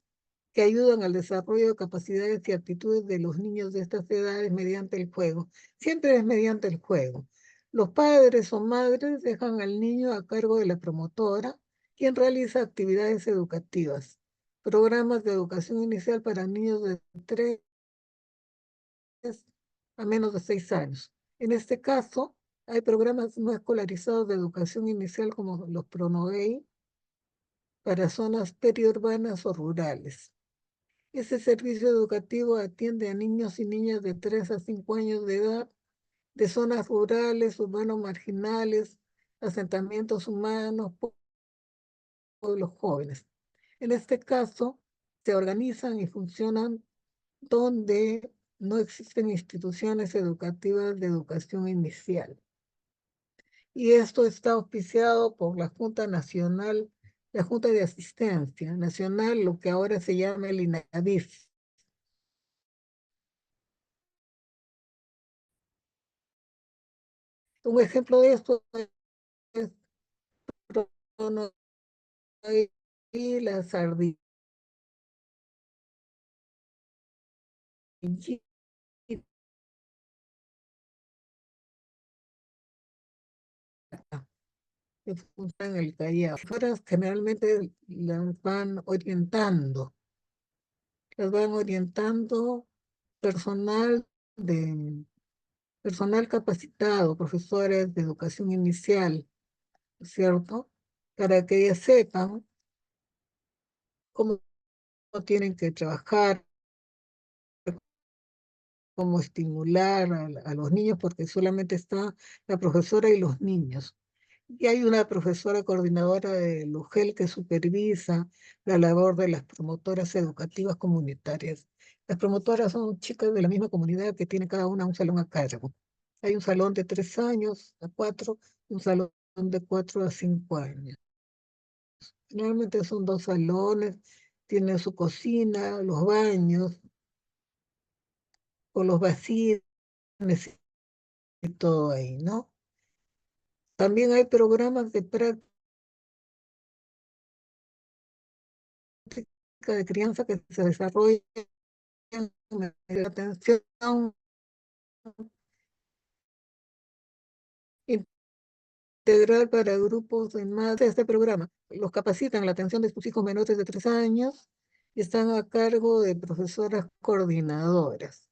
S1: que ayudan al desarrollo de capacidades y aptitudes de los niños de estas edades mediante el juego. Siempre es mediante el juego. Los padres o madres dejan al niño a cargo de la promotora, quien realiza actividades educativas, programas de educación inicial para niños de 3 a menos de 6 años. En este caso, hay programas no escolarizados de educación inicial como los PRONOVEI para zonas periurbanas o rurales. Este servicio educativo atiende a niños y niñas de 3 a 5 años de edad de zonas rurales, urbanos marginales, asentamientos humanos, pueblos jóvenes. En este caso, se organizan y funcionan donde no existen instituciones educativas de educación inicial. Y esto está auspiciado por la Junta Nacional, la Junta de Asistencia Nacional, lo que ahora se llama el INAVIF. Un ejemplo de esto es y la sardinita, que funciona en el Callao. Las generalmente las van orientando personal de personal capacitado, profesores de educación inicial, ¿cierto? Para que ellas sepan cómo tienen que trabajar, cómo estimular a los niños, porque solamente está la profesora y los niños. Y hay una profesora coordinadora de LUGEL que supervisa la labor de las promotoras educativas comunitarias. Las promotoras son chicas de la misma comunidad que tiene cada una un salón a cargo. Hay un salón de 3 años a 4 y un salón de 4 a 5 años. Generalmente son 2 salones, tienen su cocina, los baños, con los vacíos y todo ahí, ¿no? También hay programas de práctica de crianza que se desarrollan de atención integral para grupos de más de este programa. Los capacitan en la atención de sus hijos menores de 3 años y están a cargo de profesoras coordinadoras.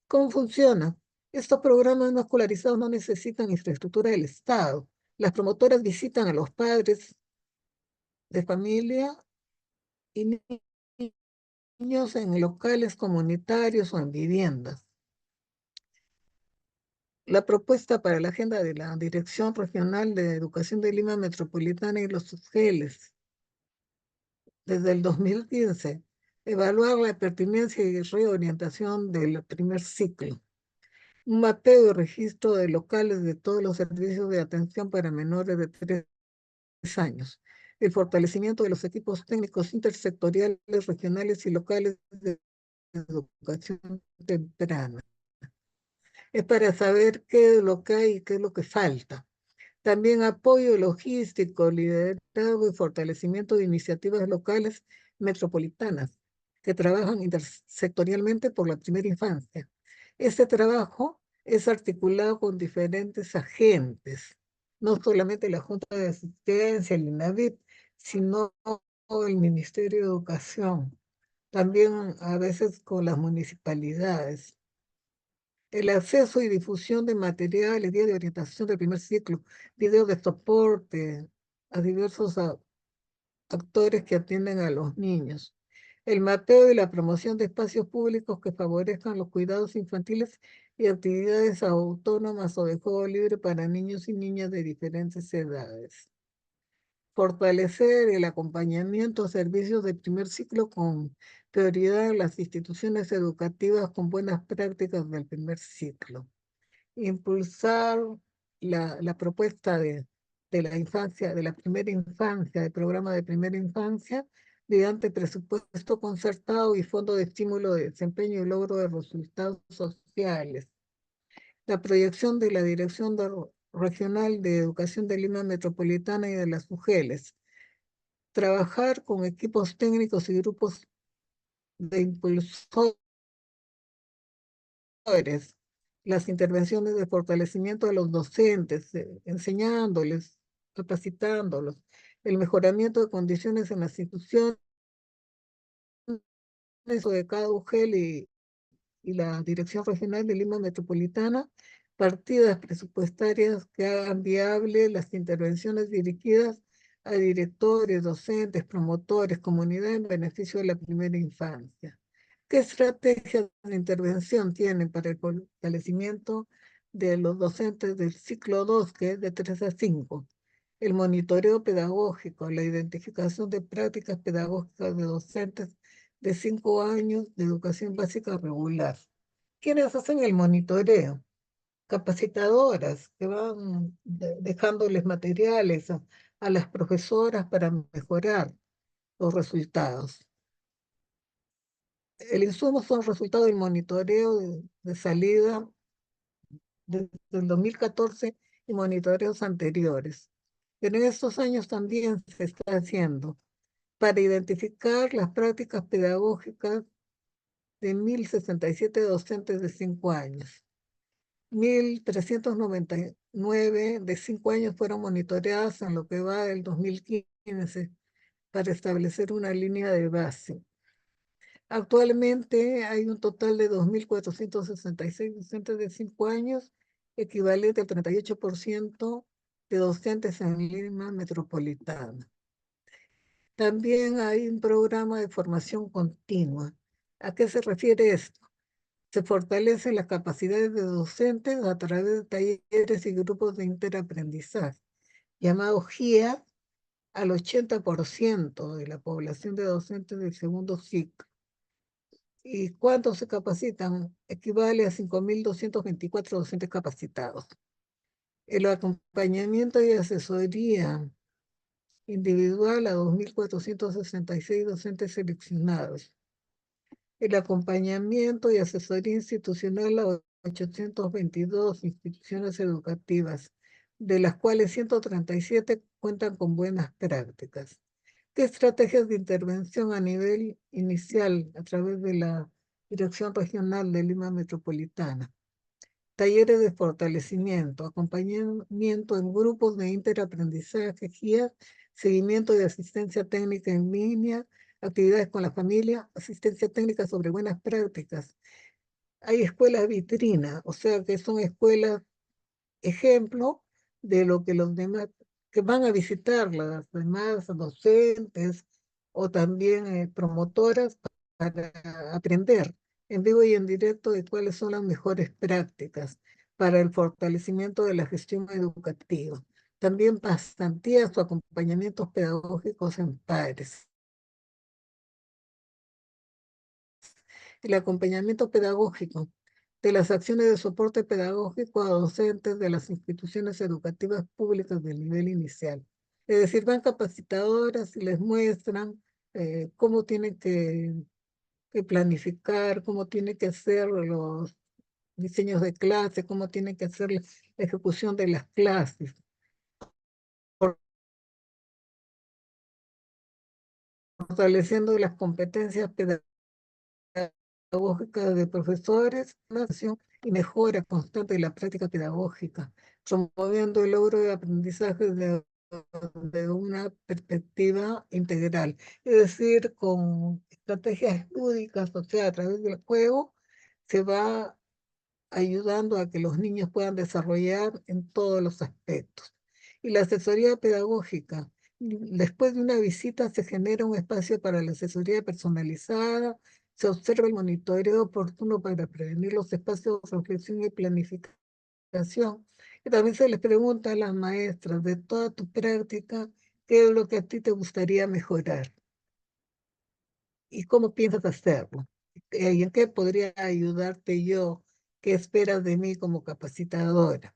S1: ¿Cómo funciona? Estos programas no escolarizados no necesitan infraestructura del Estado. Las promotoras visitan a los padres de familia y niños en locales comunitarios o en viviendas. La propuesta para la agenda de la Dirección Regional de Educación de Lima Metropolitana y los SUGELES desde el 2015, evaluar la pertinencia y reorientación del primer ciclo, un mapeo y registro de locales de todos los servicios de atención para menores de 3 años, el fortalecimiento de los equipos técnicos intersectoriales, regionales y locales de educación temprana. Es para saber qué es lo que hay y qué es lo que falta. También apoyo logístico, liderazgo y fortalecimiento de iniciativas locales metropolitanas que trabajan intersectorialmente por la primera infancia. Este trabajo es articulado con diferentes agentes, no solamente la Junta de Asistencia, el INAVIP, sino el Ministerio de Educación, también a veces con las municipalidades. El acceso y difusión de materiales, guías de orientación del primer ciclo, videos de soporte a diversos actores que atienden a los niños. El mapeo y la promoción de espacios públicos que favorezcan los cuidados infantiles y actividades autónomas o de juego libre para niños y niñas de diferentes edades. Fortalecer el acompañamiento a servicios de primer ciclo con prioridad en las instituciones educativas con buenas prácticas del primer ciclo. Impulsar la propuesta de la infancia, de la primera infancia, del programa de primera infancia, mediante presupuesto concertado y fondo de estímulo de desempeño y logro de resultados sociales. La proyección de la Dirección Regional de Educación de Lima Metropolitana y de las UGELes. Trabajar con equipos técnicos y grupos de impulsores, las intervenciones de fortalecimiento de los docentes, enseñándoles, capacitándolos, el mejoramiento de condiciones en las instituciones de cada UGEL y la Dirección Regional de Lima Metropolitana, partidas presupuestarias que hagan viable las intervenciones dirigidas a directores, docentes, promotores, comunidad en beneficio de la primera infancia. ¿Qué estrategias de intervención tienen para el fortalecimiento de los docentes del ciclo 2, que es de 3 a 5? El monitoreo pedagógico, la identificación de prácticas pedagógicas de docentes de 5 años de educación básica regular. ¿Quiénes hacen el monitoreo? Capacitadoras que van dejándoles materiales a las profesoras para mejorar los resultados. El insumo son resultados del monitoreo de salida desde el 2014 y monitoreos anteriores. Pero en estos años también se está haciendo para identificar las prácticas pedagógicas de 1.067 docentes de 5 años. 1.399 de 5 años fueron monitoreadas en lo que va del 2015 para establecer una línea de base. Actualmente hay un total de 2.466 docentes de 5 años, equivalente al 38% de docentes en Lima Metropolitana. También hay un programa de formación continua. ¿A qué se refiere esto? Se fortalecen las capacidades de docentes a través de talleres y grupos de interaprendizaje, llamados GIA, al 80% de la población de docentes del segundo ciclo. ¿Y cuántos se capacitan? Equivale a 5.224 docentes capacitados. El acompañamiento y asesoría individual a 2.466 docentes seleccionados. El acompañamiento y asesoría institucional a 822 instituciones educativas, de las cuales 137 cuentan con buenas prácticas. ¿Qué estrategias de intervención a nivel inicial a través de la Dirección Regional de Lima Metropolitana? Talleres de fortalecimiento, acompañamiento en grupos de interaprendizaje, guías, seguimiento de asistencia técnica en línea, actividades con la familia, asistencia técnica sobre buenas prácticas. Hay escuelas vitrina, o sea que son escuelas ejemplo de lo que los demás que van a visitar, las demás docentes o también promotoras para aprender en vivo y en directo de cuáles son las mejores prácticas para el fortalecimiento de la gestión educativa. También pasantías o acompañamientos pedagógicos en pares. El acompañamiento pedagógico de las acciones de soporte pedagógico a docentes de las instituciones educativas públicas del nivel inicial. Es decir, van capacitadoras y les muestran cómo tienen que planificar, cómo tienen que hacer los diseños de clase, cómo tienen que hacer la ejecución de las clases, fortaleciendo las competencias pedagógicas de profesores, y mejora constante de la práctica pedagógica, promoviendo el logro de aprendizaje de una perspectiva integral, es decir, con estrategias lúdicas, o sea, a través del juego, se va ayudando a que los niños puedan desarrollar en todos los aspectos. Y la asesoría pedagógica. Después de una visita se genera un espacio para la asesoría personalizada, se observa el monitoreo oportuno para prevenir los espacios de reflexión y planificación. Y también se les pregunta a las maestras de toda tu práctica, ¿qué es lo que a ti te gustaría mejorar? ¿Y cómo piensas hacerlo? ¿Y en qué podría ayudarte yo? ¿Qué esperas de mí como capacitadora?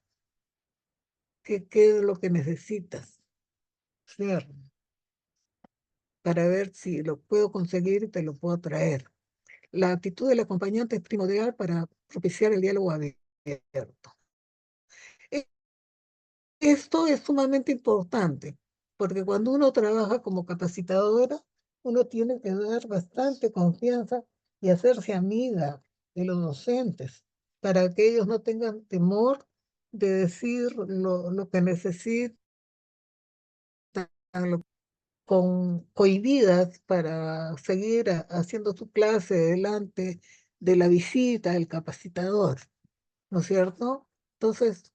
S1: qué es lo que necesitas, ¿cierto? Para ver si lo puedo conseguir y te lo puedo traer. La actitud del acompañante es primordial para propiciar el diálogo abierto. E- Esto es sumamente importante, porque cuando uno trabaja como capacitadora, uno tiene que dar bastante confianza y hacerse amiga de los docentes, para que ellos no tengan temor de decir lo que necesitan, con cohibidas para seguir haciendo su clase delante de la visita del capacitador, ¿no es cierto? Entonces,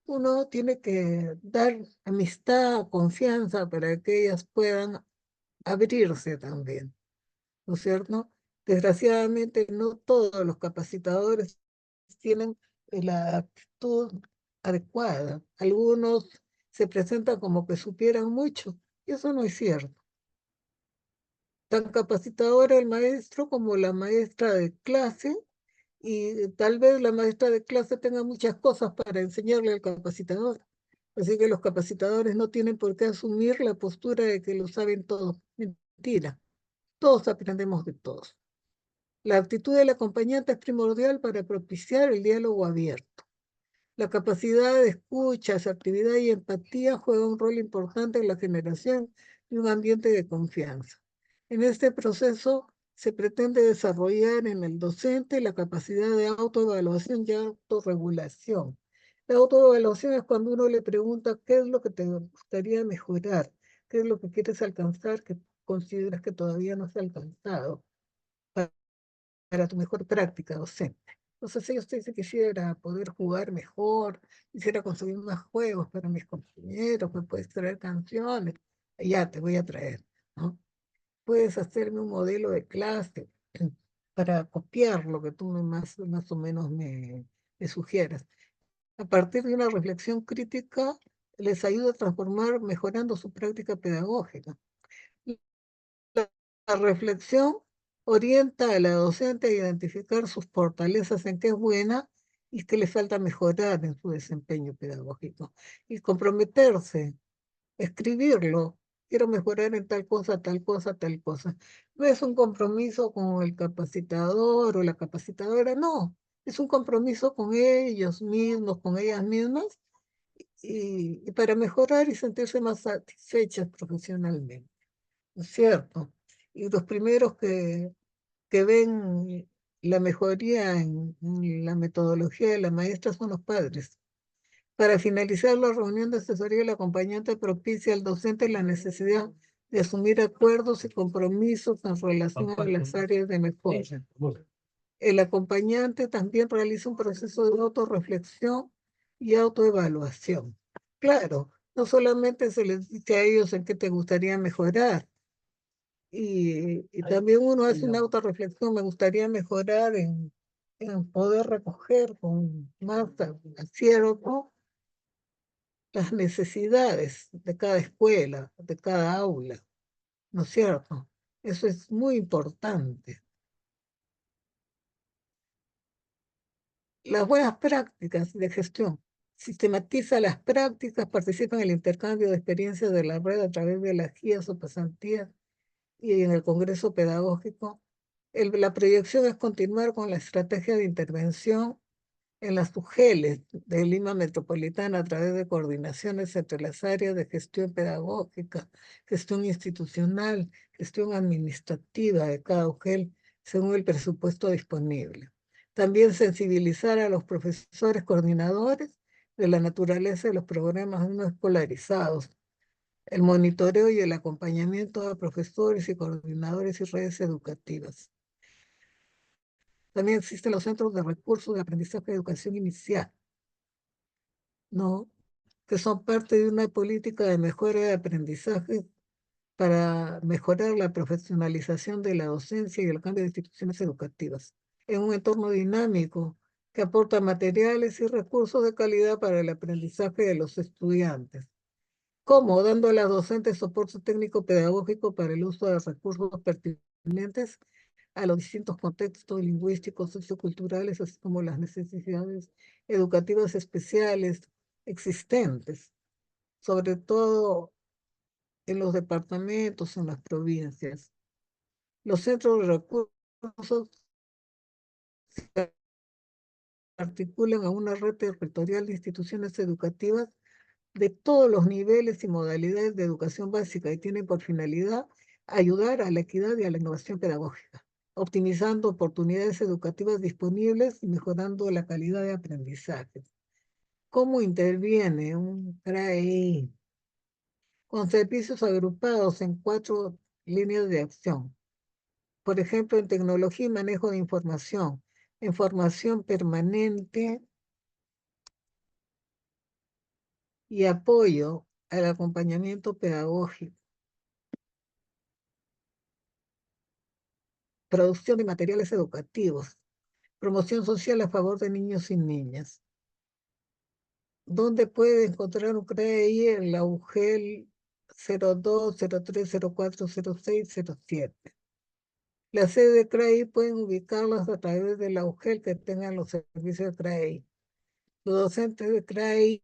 S1: uno tiene que dar amistad, confianza para que ellas puedan abrirse también, ¿no es cierto? Desgraciadamente, no todos los capacitadores tienen la actitud adecuada. Algunos se presentan como que supieran mucho, y eso no es cierto. Tan capacitadora el maestro como la maestra de clase, y tal vez la maestra de clase tenga muchas cosas para enseñarle al capacitador. Así que los capacitadores no tienen por qué asumir la postura de que lo saben todo. Mentira, todos aprendemos de todos. La actitud del acompañante es primordial para propiciar el diálogo abierto. La capacidad de escucha, asertividad y empatía juega un rol importante en la generación de un ambiente de confianza. En este proceso se pretende desarrollar en el docente la capacidad de autoevaluación y autorregulación. La autoevaluación es cuando uno le pregunta qué es lo que te gustaría mejorar, qué es lo que quieres alcanzar, que consideras que todavía no se ha alcanzado para tu mejor práctica docente. Entonces ellos te dicen que quisiera poder jugar mejor, quisiera conseguir más juegos para mis compañeros, me puedes traer canciones, ya te voy a traer, ¿no? Puedes hacerme un modelo de clase para copiar lo que tú más o menos me sugieras. A partir de una reflexión crítica, les ayuda a transformar mejorando su práctica pedagógica. La reflexión orienta a la docente a identificar sus fortalezas, en qué es buena y qué le falta mejorar en su desempeño pedagógico. Y comprometerse, escribirlo. Quiero mejorar en tal cosa, tal cosa, tal cosa. No es un compromiso con el capacitador o la capacitadora, no. Es un compromiso con ellos mismos, con ellas mismas, y para mejorar y sentirse más satisfechas profesionalmente. ¿No es cierto? Y los primeros que ven la mejoría en la metodología de la maestra son los padres. Para finalizar la reunión de asesoría, el acompañante propicia al docente la necesidad de asumir acuerdos y compromisos en relación a las áreas de mejora. El acompañante también realiza un proceso de autorreflexión y autoevaluación. Claro, no solamente se les dice a ellos en qué te gustaría mejorar, y también uno hace una autorreflexión, me gustaría mejorar en poder recoger con más acierto las necesidades de cada escuela, de cada aula, ¿no es cierto? Eso es muy importante. Las buenas prácticas de gestión. Sistematiza las prácticas, participa en el intercambio de experiencias de la red a través de las guías o pasantías y en el Congreso Pedagógico. La proyección es continuar con la estrategia de intervención en las UGELes de Lima Metropolitana a través de coordinaciones entre las áreas de gestión pedagógica, gestión institucional, gestión administrativa de cada UGEL según el presupuesto disponible. También sensibilizar a los profesores coordinadores de la naturaleza de los programas no escolarizados, el monitoreo y el acompañamiento a profesores y coordinadores y redes educativas. También existen los centros de recursos de aprendizaje de educación inicial, ¿no? Que son parte de una política de mejora de aprendizaje para mejorar la profesionalización de la docencia y el cambio de instituciones educativas en un entorno dinámico que aporta materiales y recursos de calidad para el aprendizaje de los estudiantes. ¿Cómo? Dando a las docentes soporte técnico pedagógico para el uso de recursos pertinentes a los distintos contextos lingüísticos, socioculturales, así como las necesidades educativas especiales existentes, sobre todo en los departamentos, en las provincias. Los centros de recursos se articulan a una red territorial de instituciones educativas de todos los niveles y modalidades de educación básica y tienen por finalidad ayudar a la equidad y a la innovación pedagógica, optimizando oportunidades educativas disponibles y mejorando la calidad de aprendizaje. ¿Cómo interviene un CRAI? Con servicios agrupados en 4 líneas de acción. Por ejemplo, en tecnología y manejo de información, en formación permanente y apoyo al acompañamiento pedagógico, producción de materiales educativos, promoción social a favor de niños y niñas. ¿Dónde puede encontrar un CREI? En la UGEL 02, 03, 04, 06, 07. Las sedes de CREI pueden ubicarlas a través de la UGEL que tengan los servicios de CREI. Los docentes de CREI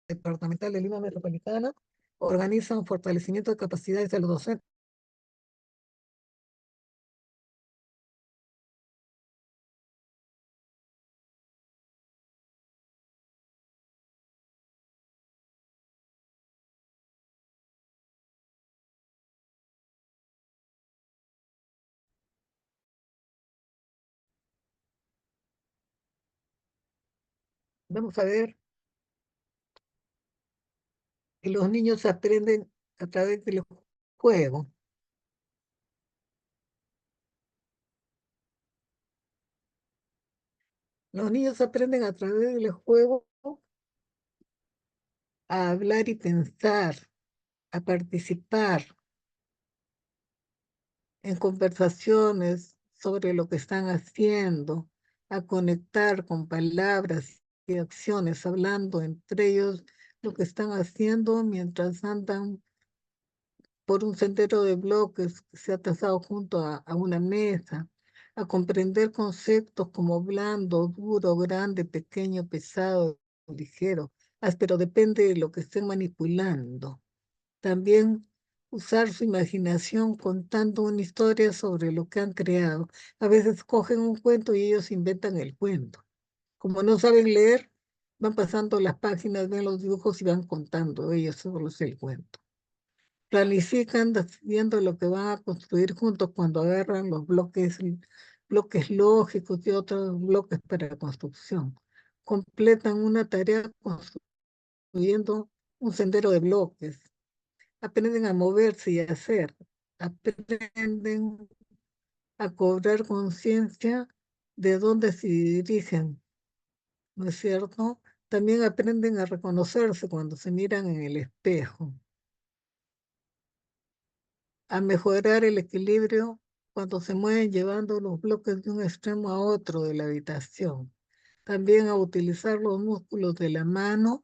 S1: departamental de Lima Metropolitana organizan fortalecimiento de capacidades de los docentes. Vamos a ver que los niños aprenden a través del juego. Los niños aprenden a través del juego a hablar y pensar, a participar en conversaciones sobre lo que están haciendo, a conectar con palabras y acciones, hablando entre ellos lo que están haciendo mientras andan por un sendero de bloques que se ha trazado junto a una mesa, a comprender conceptos como blando, duro, grande, pequeño, pesado, ligero, pero depende de lo que estén manipulando. También usar su imaginación contando una historia sobre lo que han creado. A veces cogen un cuento y ellos inventan el cuento. Como no saben leer, van pasando las páginas, ven los dibujos y van contando ellos solo el cuento. Planifican decidiendo lo que van a construir juntos cuando agarran los bloques lógicos y otros bloques para construcción. Completan una tarea construyendo un sendero de bloques. Aprenden a moverse y a hacer. Aprenden a cobrar conciencia de dónde se dirigen, ¿no es cierto? También aprenden a reconocerse cuando se miran en el espejo, a mejorar el equilibrio cuando se mueven llevando los bloques de un extremo a otro de la habitación. También a utilizar los músculos de la mano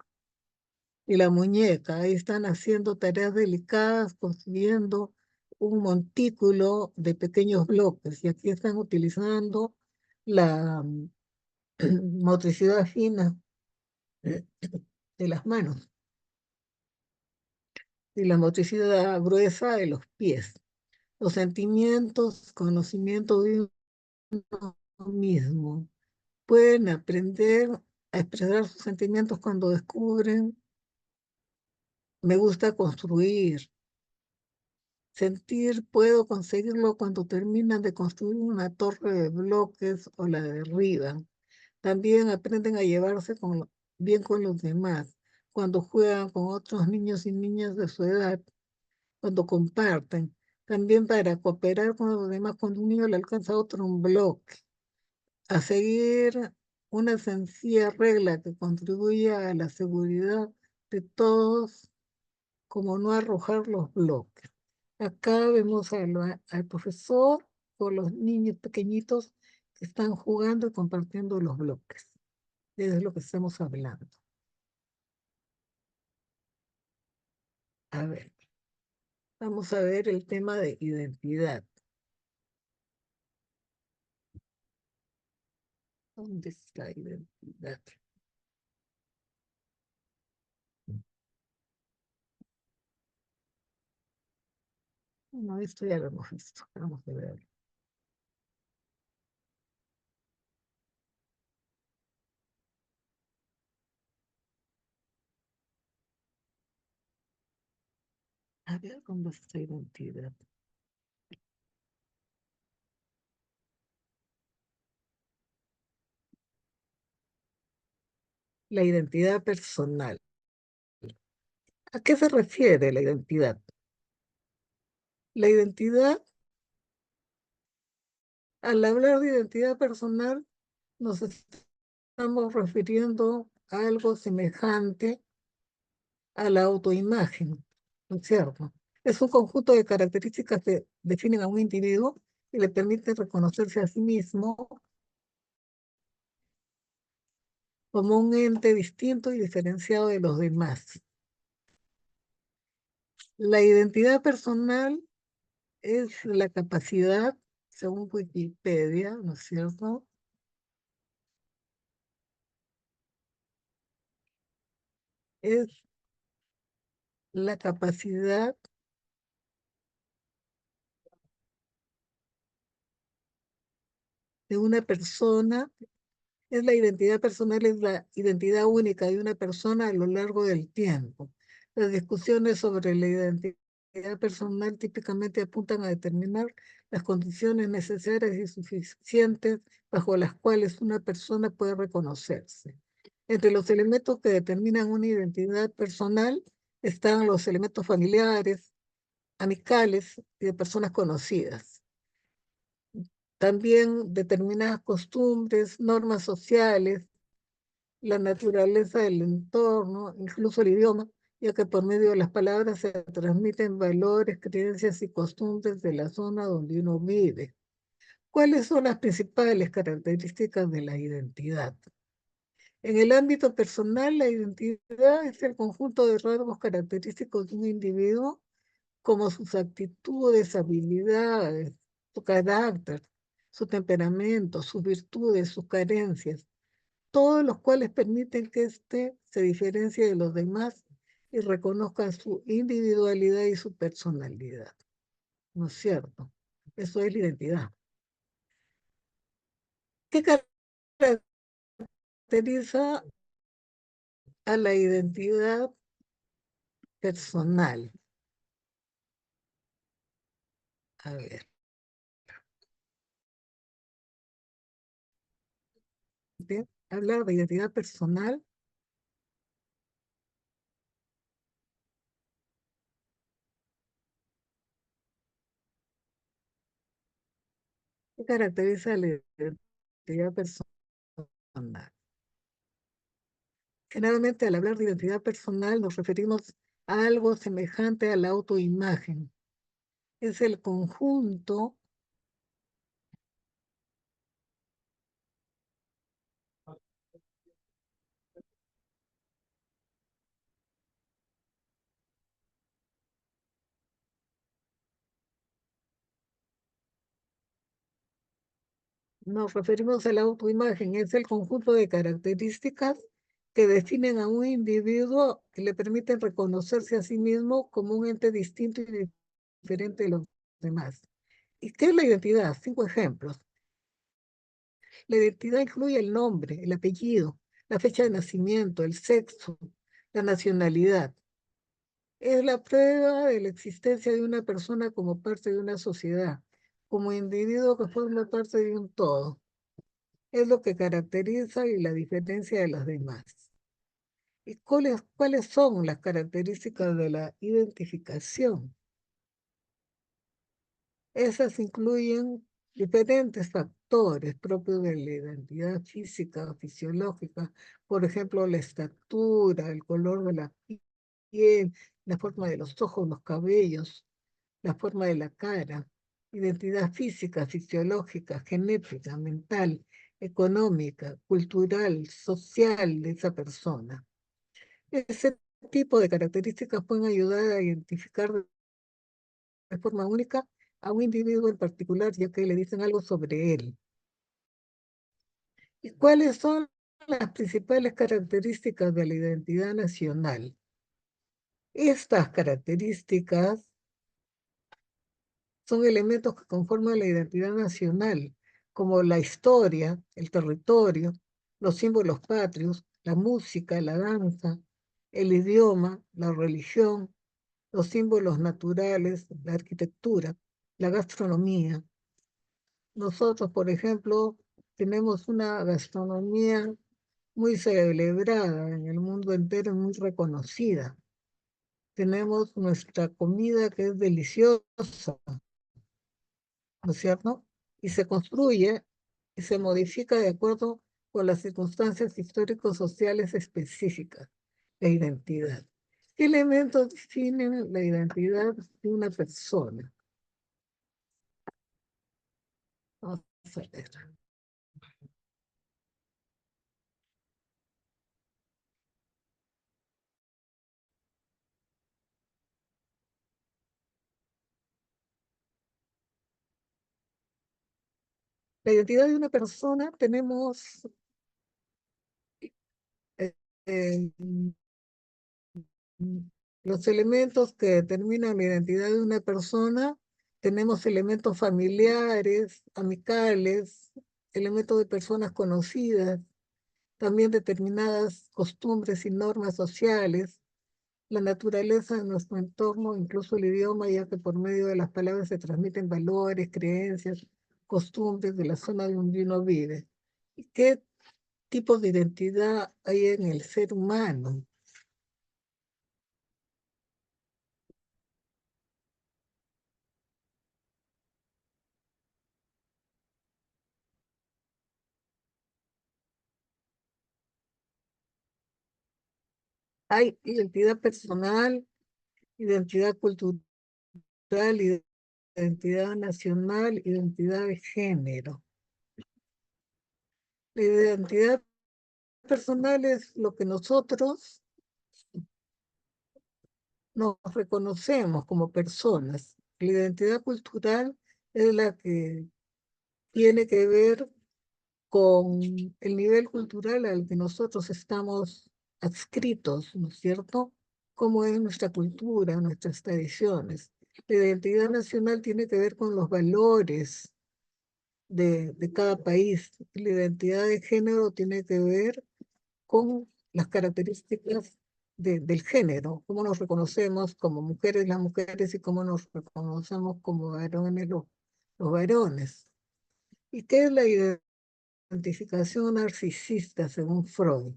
S1: y la muñeca. Ahí están haciendo tareas delicadas, construyendo un montículo de pequeños bloques. Y aquí están utilizando la motricidad fina de las manos y la motricidad gruesa de los pies. Los sentimientos, conocimiento de uno mismo. Pueden aprender a expresar sus sentimientos cuando descubren, me gusta construir. Sentir, puedo conseguirlo cuando terminan de construir una torre de bloques o la derriban. También aprenden a llevarse bien con los demás, cuando juegan con otros niños y niñas de su edad, cuando comparten. También para cooperar con los demás cuando un niño le alcanza a otro un bloque. A seguir una sencilla regla que contribuya a la seguridad de todos, como no arrojar los bloques. Acá vemos al profesor con los niños pequeñitos que están jugando y compartiendo los bloques. Eso es lo que estamos hablando. A ver, vamos a ver el tema de identidad. ¿Dónde está la identidad? No, esto ya lo hemos visto. Vamos a ver. A ver, ¿dónde está identidad? La identidad personal. ¿A qué se refiere la identidad? La identidad, al hablar de identidad personal, nos estamos refiriendo a algo semejante a la autoimagen, ¿no es cierto? Es un conjunto de características que definen a un individuo y le permiten reconocerse a sí mismo como un ente distinto y diferenciado de los demás. La identidad personal es la capacidad, según Wikipedia, ¿no es cierto? Es la capacidad de una persona, es la identidad personal, es la identidad única de una persona a lo largo del tiempo. Las discusiones sobre la identidad personal típicamente apuntan a determinar las condiciones necesarias y suficientes bajo las cuales una persona puede reconocerse. Entre los elementos que determinan una identidad personal están los elementos familiares, amicales y de personas conocidas. También determinadas costumbres, normas sociales, la naturaleza del entorno, incluso el idioma, ya que por medio de las palabras se transmiten valores, creencias y costumbres de la zona donde uno vive. ¿Cuáles son las principales características de la identidad? En el ámbito personal, la identidad es el conjunto de rasgos característicos de un individuo, como sus actitudes, habilidades, su carácter, su temperamento, sus virtudes, sus carencias, todos los cuales permiten que éste se diferencie de los demás y reconozca su individualidad y su personalidad. ¿No es cierto? Eso es la identidad. ¿Qué caracteriza a la identidad personal? A ver, ¿bien? Hablar de identidad personal, ¿qué caracteriza a la identidad personal? Generalmente, al hablar de identidad personal, nos referimos a algo semejante a la autoimagen. Es el conjunto nos referimos a la autoimagen, es el conjunto de características que definen a un individuo que le permiten reconocerse a sí mismo como un ente distinto y diferente de los demás. ¿Y qué es la identidad? 5 ejemplos. La identidad incluye el nombre, el apellido, la fecha de nacimiento, el sexo, la nacionalidad. Es la prueba de la existencia de una persona como parte de una sociedad, como individuo que forma parte de un todo. Es lo que caracteriza y la diferencia de las demás. ¿Y cuáles son las características de la identificación? Esas incluyen diferentes factores propios de la identidad física o fisiológica, por ejemplo, la estatura, el color de la piel, la forma de los ojos, los cabellos, la forma de la cara, identidad física, fisiológica, genética, mental, económica, cultural, social de esa persona. Ese tipo de características pueden ayudar a identificar de forma única a un individuo en particular, ya que le dicen algo sobre él. ¿Y cuáles son las principales características de la identidad nacional? Estas características son elementos que conforman la identidad nacional, como la historia, el territorio, los símbolos patrios, la música, la danza, el idioma, la religión, los símbolos naturales, la arquitectura, la gastronomía. Nosotros, por ejemplo, tenemos una gastronomía muy celebrada en el mundo entero y muy reconocida. Tenemos nuestra comida que es deliciosa, ¿no es cierto? Y se construye y se modifica de acuerdo con las circunstancias históricos sociales específicas, la identidad. ¿Qué elementos definen la identidad de una persona? Vamos a ver. La identidad de una persona tenemos eh, eh, los elementos que determinan la identidad de una persona. Tenemos elementos familiares, amicales, elementos de personas conocidas, también determinadas costumbres y normas sociales, la naturaleza de nuestro entorno, incluso el idioma, ya que por medio de las palabras se transmiten valores, creencias, costumbres de la zona donde uno vive. ¿Y qué tipo de identidad hay en el ser humano? Hay identidad personal, identidad cultural, identidad nacional, identidad de género. La identidad personal es lo que nosotros nos reconocemos como personas. La identidad cultural es la que tiene que ver con el nivel cultural al que nosotros estamos adscritos, ¿no es cierto? Cómo es nuestra cultura, nuestras tradiciones. La identidad nacional tiene que ver con los valores de cada país. La identidad de género tiene que ver con las características del género, cómo nos reconocemos como mujeres las mujeres y cómo nos reconocemos como varones los varones. ¿Y qué es la identificación narcisista según Freud?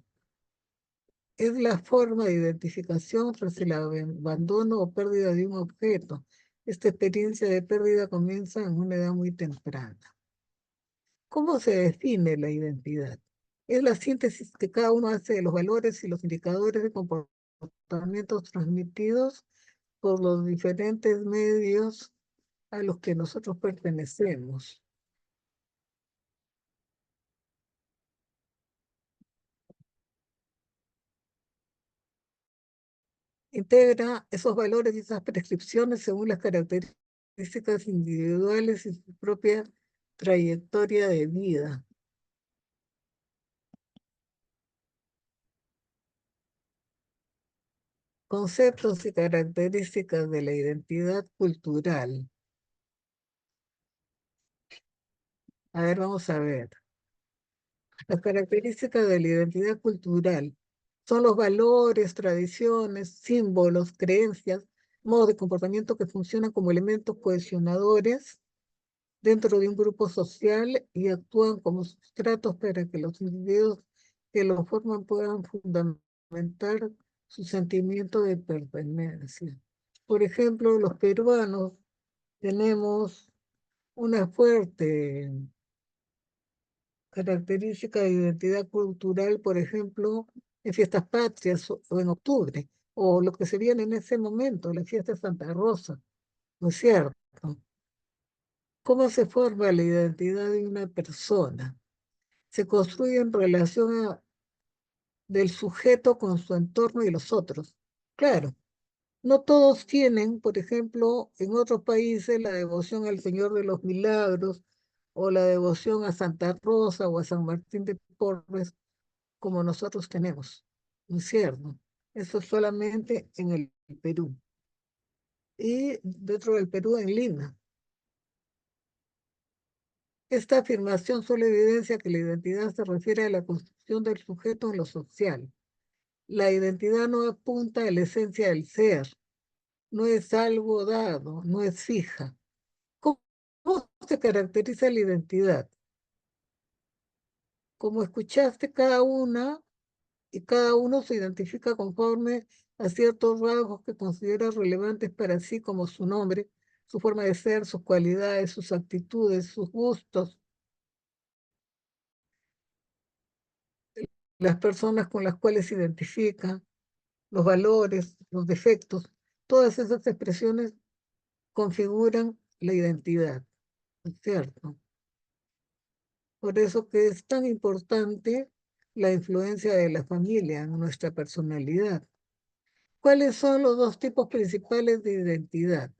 S1: Es la forma de identificación tras el abandono o pérdida de un objeto. Esta experiencia de pérdida comienza en una edad muy temprana. ¿Cómo se define la identidad? Es la síntesis que cada uno hace de los valores y los indicadores de comportamientos transmitidos por los diferentes medios a los que nosotros pertenecemos. Integra esos valores y esas prescripciones según las características individuales y su propia trayectoria de vida. Conceptos y características de la identidad cultural. A ver, vamos a ver. Las características de la identidad cultural son los valores, tradiciones, símbolos, creencias, modos de comportamiento que funcionan como elementos cohesionadores dentro de un grupo social y actúan como sustratos para que los individuos que lo forman puedan fundamentar su sentimiento de pertenencia. Por ejemplo, los peruanos tenemos una fuerte característica de identidad cultural, por ejemplo, en fiestas patrias o en octubre, o lo que se viene en ese momento, la fiesta de Santa Rosa, ¿no es cierto? ¿Cómo se forma la identidad de una persona? Se construye en relación del sujeto con su entorno y los otros. Claro, no todos tienen, por ejemplo, en otros países la devoción al Señor de los Milagros, o la devoción a Santa Rosa o a San Martín de Porres como nosotros tenemos, ¿no es cierto? Eso solamente en el Perú. Y dentro del Perú, en Lima. Esta afirmación solo evidencia que la identidad se refiere a la construcción del sujeto en lo social. La identidad no apunta a la esencia del ser, no es algo dado, no es fija. ¿Cómo se caracteriza la identidad? Como escuchaste, cada una y cada uno se identifica conforme a ciertos rasgos que considera relevantes para sí, como su nombre, su forma de ser, sus cualidades, sus actitudes, sus gustos, las personas con las cuales se identifica, los valores, los defectos. Todas esas expresiones configuran la identidad, ¿no es cierto? Por eso que es tan importante la influencia de la familia en nuestra personalidad. ¿Cuáles son los dos tipos principales de identidad?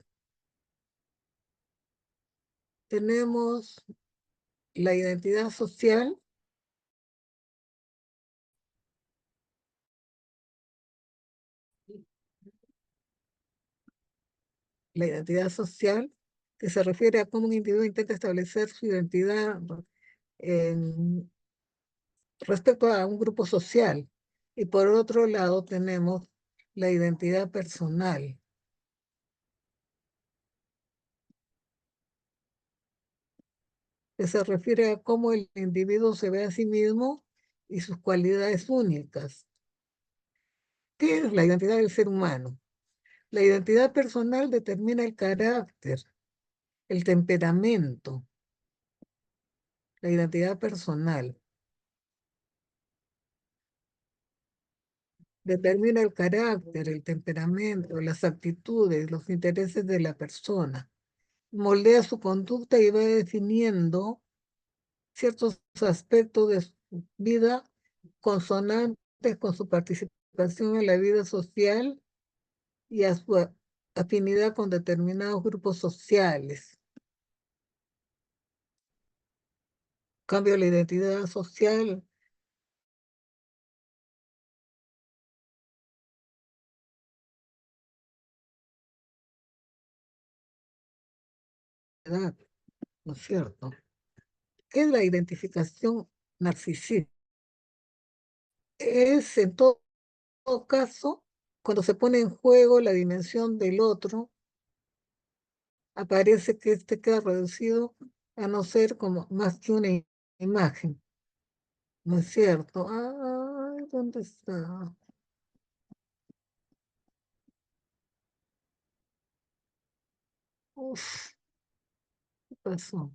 S1: Tenemos la identidad social, que se refiere a cómo un individuo intenta establecer su identidad en, respecto a un grupo social. Y por otro lado tenemos la identidad personal, que se refiere a cómo el individuo se ve a sí mismo y sus cualidades únicas. ¿Qué es la identidad del ser humano? La identidad personal determina el carácter, el temperamento, la identidad personal. Determina el carácter, el temperamento, las actitudes, los intereses de la persona. Moldea su conducta y va definiendo ciertos aspectos de su vida consonantes con su participación en la vida social y a su afinidad con determinados grupos sociales. En cambio, la identidad social, ¿verdad? ¿No es cierto? ¿Qué es la identificación narcisista? Es en todo caso, cuando se pone en juego la dimensión del otro, aparece que este queda reducido a no ser como más que una imagen. ¿No es cierto? Ay, ¿dónde está? Uf, ¿qué pasó?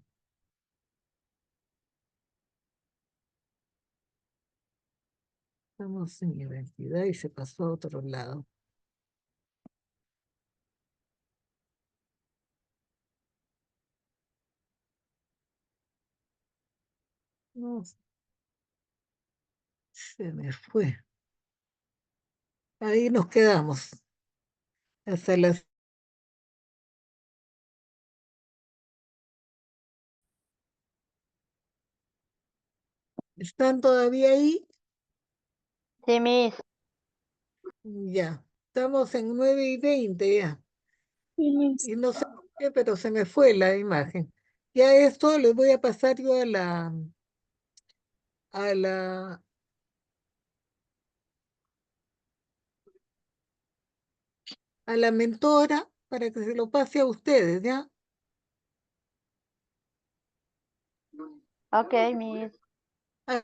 S1: Estamos en identidad y se pasó a otro lado. No, se me fue. Ahí nos quedamos. Hasta las... ¿Están todavía ahí?
S6: Sí, Miss.
S1: Ya. Estamos en 9:20 ya. Y no sé por qué, pero se me fue la imagen. Ya esto les voy a pasar yo a la, a la mentora para que se lo pase a ustedes, ¿ya?
S6: Ok, Miss.
S1: Ha,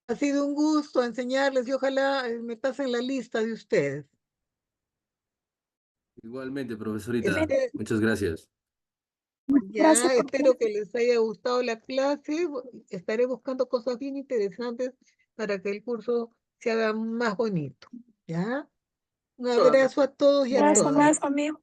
S1: ha sido un gusto enseñarles y ojalá me pasen la lista de ustedes.
S2: Igualmente, profesorita.
S1: Este,
S2: Muchas gracias.
S1: ya, espero que les haya gustado la clase. Estaré buscando cosas bien interesantes para que el curso se haga más bonito, ¿ya? Un abrazo a todos y a todas.
S7: Gracias, amigo.